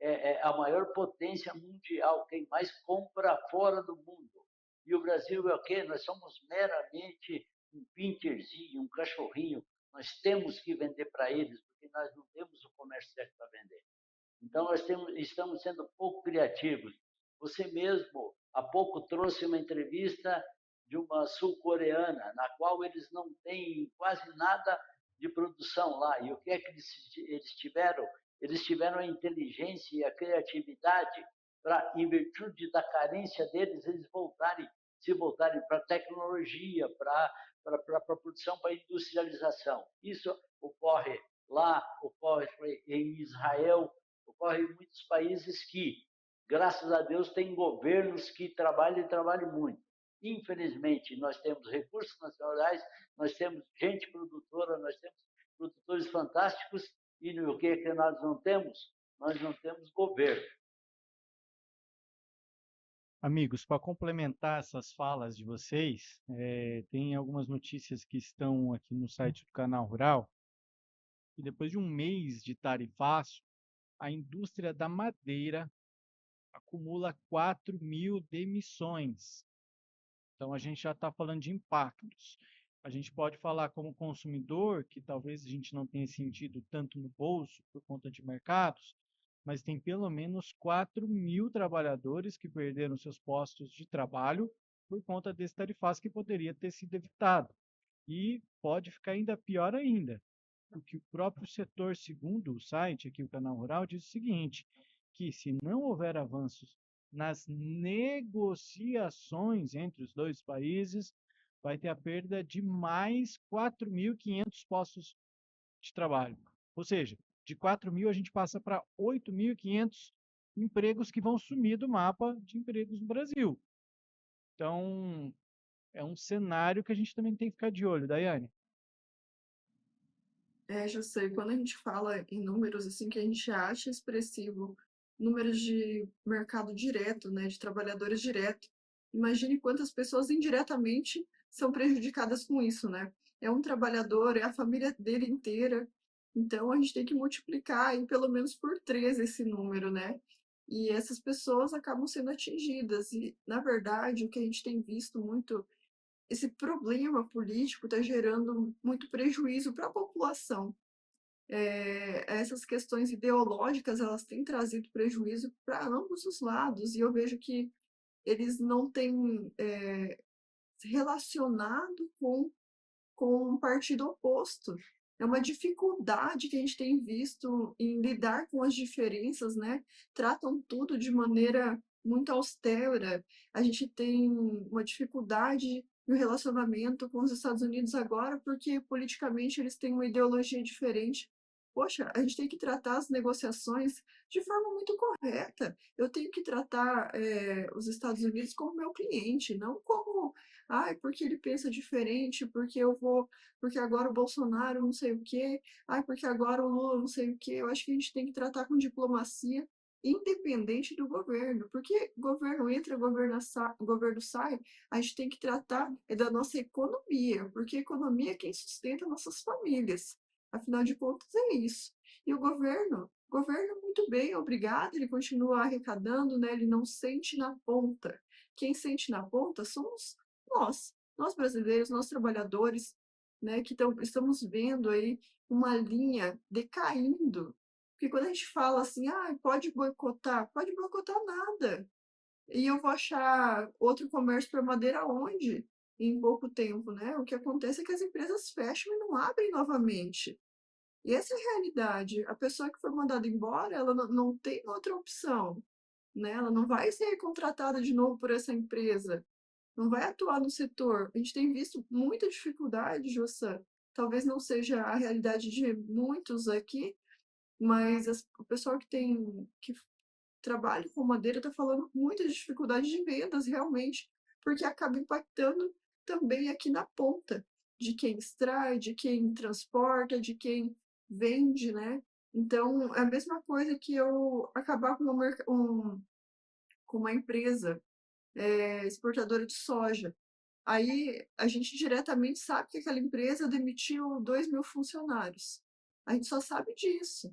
S3: é a maior potência mundial, quem mais compra fora do mundo. E o Brasil é o quê? Nós somos meramente um pincherzinho, um cachorrinho. Nós temos que vender para eles, porque nós não temos o comércio certo para vender. Então, nós estamos sendo pouco criativos. Você mesmo, há pouco, trouxe uma entrevista de uma sul-coreana, na qual eles não têm quase nada de produção lá. E o que é que eles tiveram? Eles tiveram a inteligência e a criatividade para, em virtude da carência deles, eles se voltarem para a tecnologia, para a produção, para a industrialização. Isso ocorre lá, ocorre em Israel, ocorre em muitos países que, graças a Deus, têm governos que trabalham e trabalham muito. Infelizmente, nós temos recursos nacionais, nós temos gente produtora, nós temos produtores fantásticos, e o que é que nós não temos? Nós não temos governo.
S1: Amigos, para complementar essas falas de vocês, tem algumas notícias que estão aqui no site do Canal Rural, e depois de um mês de tarifaço, a indústria da madeira acumula 4.000 demissões. Então, a gente já está falando de impactos. A gente pode falar como consumidor, que talvez a gente não tenha sentido tanto no bolso por conta de mercados, mas tem pelo menos 4.000 trabalhadores que perderam seus postos de trabalho por conta desse tarifaço que poderia ter sido evitado. E pode ficar ainda pior ainda, porque o próprio setor, segundo o site aqui, o Canal Rural, diz o seguinte, que se não houver avanços nas negociações entre os dois países, vai ter a perda de mais 4.500 postos de trabalho. Ou seja, de 4.000 a gente passa para 8.500 empregos que vão sumir do mapa de empregos no Brasil. Então, é um cenário que a gente também tem que ficar de olho, Daiane.
S4: Já sei, quando a gente fala em números assim que a gente acha expressivo, números de mercado direto, né, de trabalhadores direto, imagine quantas pessoas indiretamente são prejudicadas com isso, né? É um trabalhador, é a família dele inteira, então a gente tem que multiplicar aí pelo menos por 3 esse número, né? E essas pessoas acabam sendo atingidas, e na verdade o que a gente tem visto muito, esse problema político está gerando muito prejuízo para a população. Essas questões ideológicas, elas têm trazido prejuízo para ambos os lados, e eu vejo que eles não têm se relacionado com um partido oposto. É uma dificuldade que a gente tem visto em lidar com as diferenças, né? Tratam tudo de maneira muito austera. A gente tem uma dificuldade no relacionamento com os Estados Unidos agora, porque politicamente eles têm uma ideologia diferente. Poxa, a gente tem que tratar as negociações de forma muito correta. Eu tenho que tratar os Estados Unidos como meu cliente, não como, porque ele pensa diferente, porque agora o Bolsonaro não sei o quê, porque agora o Lula não sei o quê. Eu acho que a gente tem que tratar com diplomacia, independente do governo, porque governo entra, governo sai, a gente tem que tratar da nossa economia, porque a economia é quem sustenta nossas famílias. Afinal de contas, é isso. E o governo muito bem, obrigado, ele continua arrecadando, né? Ele não sente na ponta. Quem sente na ponta somos nós brasileiros, nós trabalhadores. né, que estamos vendo aí uma linha decaindo. Porque quando a gente fala assim, pode boicotar nada. E eu vou achar outro comércio para madeira onde? Em pouco tempo, né? O que acontece é que as empresas fecham e não abrem novamente. E essa é a realidade. A pessoa que foi mandada embora, ela não tem outra opção, né? Ela não vai ser contratada de novo por essa empresa, não vai atuar no setor. A gente tem visto muita dificuldade, Jossa. Talvez não seja a realidade de muitos aqui, mas o pessoal que trabalha com madeira está falando muitas dificuldades de vendas, realmente, porque acaba impactando também aqui na ponta, de quem extrai, de quem transporta, de quem vende, né? Então, é a mesma coisa que eu acabar com com uma empresa exportadora de soja. Aí a gente diretamente sabe que aquela empresa demitiu 2.000 funcionários. A gente só sabe disso.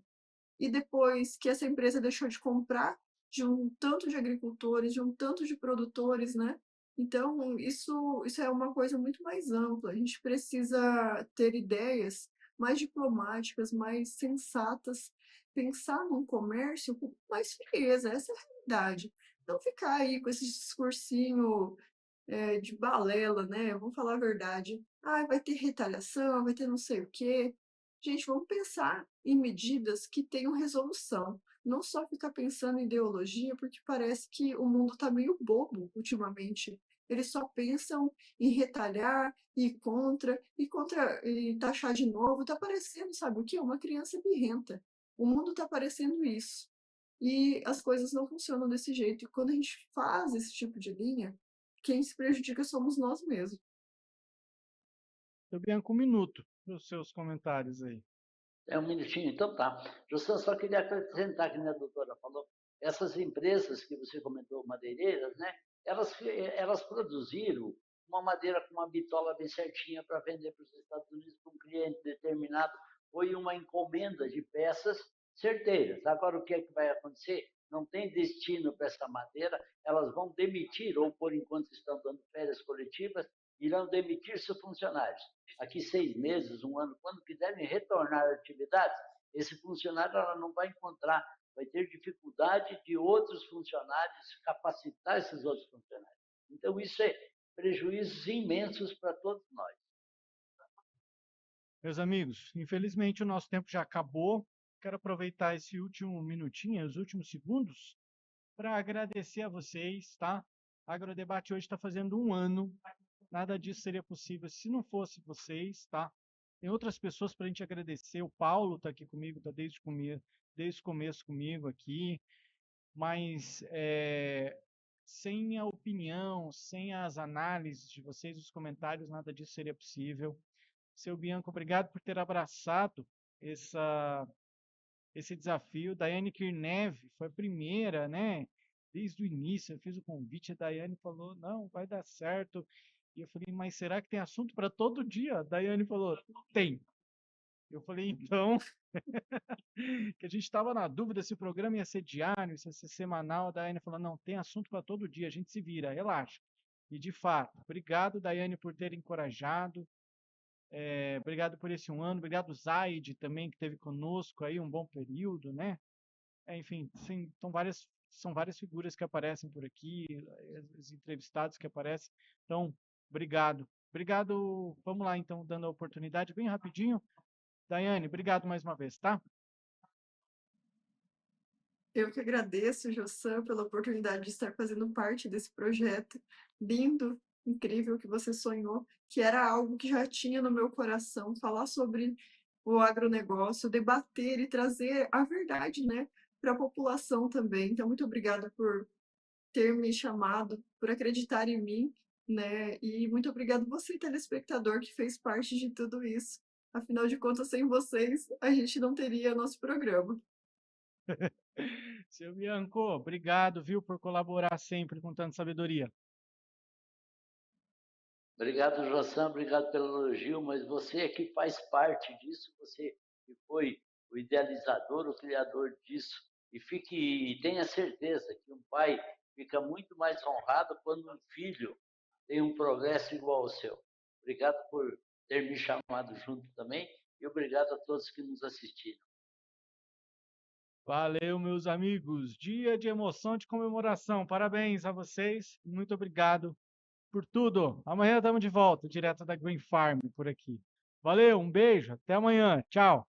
S4: E depois que essa empresa deixou de comprar de um tanto de agricultores, de um tanto de produtores, né? Então, isso é uma coisa muito mais ampla. A gente precisa ter ideias mais diplomáticas, mais sensatas, pensar num comércio com mais frieza, essa é a realidade. Não ficar aí com esse discursinho de balela, né? Vamos falar a verdade. Vai ter retaliação, vai ter não sei o quê. Gente, vamos pensar em medidas que tenham resolução. Não só ficar pensando em ideologia, porque parece que o mundo está meio bobo ultimamente. Eles só pensam em retalhar, e taxar de novo. Está parecendo, sabe o quê? Uma criança birrenta. O mundo está parecendo isso. E as coisas não funcionam desse jeito. E quando a gente faz esse tipo de linha, quem se prejudica somos nós mesmos.
S1: Seu Bianco, 1 minuto para os seus comentários aí.
S3: Um minutinho, então tá. Eu só queria acrescentar que a doutora falou, essas empresas que você comentou, madeireiras, né? Elas produziram uma madeira com uma bitola bem certinha para vender para os Estados Unidos para um cliente determinado. Foi uma encomenda de peças certeiras. Agora, o que é que vai acontecer? Não tem destino para essa madeira, elas vão demitir, ou por enquanto estão dando férias coletivas, irão demitir seus funcionários. Aqui 6 meses, 1 ano, quando quiserem retornar à atividade, esse funcionário ela não vai encontrar, vai ter dificuldade de outros funcionários capacitar esses outros funcionários. Então, isso é prejuízos imensos para todos nós.
S1: Meus amigos, infelizmente o nosso tempo já acabou. Quero aproveitar esse último minutinho, os últimos segundos, para agradecer a vocês, tá? Agrodebate hoje está fazendo 1 ano. Nada disso seria possível se não fosse vocês, tá? Tem outras pessoas para a gente agradecer. O Paulo está aqui comigo, está desde o começo comigo aqui. Mas sem a opinião, sem as análises de vocês, os comentários, nada disso seria possível. Seu Bianco, obrigado por ter abraçado esse desafio. Daiane Kirnev foi a primeira, né? Desde o início, eu fiz o convite, a Daiane falou, não, vai dar certo. E eu falei, mas será que tem assunto para todo dia? A Daiane falou, tem. Eu falei, então, que a gente estava na dúvida se o programa ia ser diário, se ia ser semanal. A Daiane falou, não, tem assunto para todo dia, a gente se vira, relaxa. E, de fato, obrigado, Daiane, por ter encorajado. Obrigado por esse 1 ano. Obrigado, Zaid, também, que esteve conosco aí um bom período, né? Enfim, sim, são várias figuras que aparecem por aqui, os entrevistados que aparecem. Então, obrigado. Obrigado. Vamos lá, então, dando a oportunidade bem rapidinho. Daiane, obrigado mais uma vez, tá?
S4: Eu que agradeço, Jossan, pela oportunidade de estar fazendo parte desse projeto lindo, incrível que você sonhou, que era algo que já tinha no meu coração, falar sobre o agronegócio, debater e trazer a verdade, né, para a população também. Então, muito obrigada por ter me chamado, por acreditar em mim, né, e muito obrigado você, telespectador, que fez parte de tudo isso. Afinal de contas, sem vocês, a gente não teria nosso programa.
S1: Seu Bianco, obrigado, viu, por colaborar sempre com tanta sabedoria.
S3: Obrigado, Jossan, obrigado pelo elogio, mas você é que faz parte disso, você que foi o idealizador, o criador disso, e tenha certeza que um pai fica muito mais honrado quando um filho tem um progresso igual ao seu. Obrigado por ter me chamado junto também. E obrigado a todos que nos assistiram.
S1: Valeu, meus amigos. Dia de emoção, de comemoração. Parabéns a vocês. Muito obrigado por tudo. Amanhã estamos de volta, direto da Green Farm por aqui. Valeu, um beijo, até amanhã. Tchau.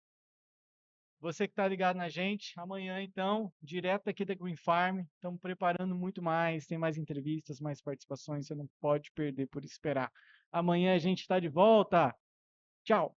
S1: Você que está ligado na gente, amanhã então, direto aqui da Green Farm, estamos preparando muito mais, tem mais entrevistas, mais participações, você não pode perder por esperar. Amanhã a gente está de volta. Tchau.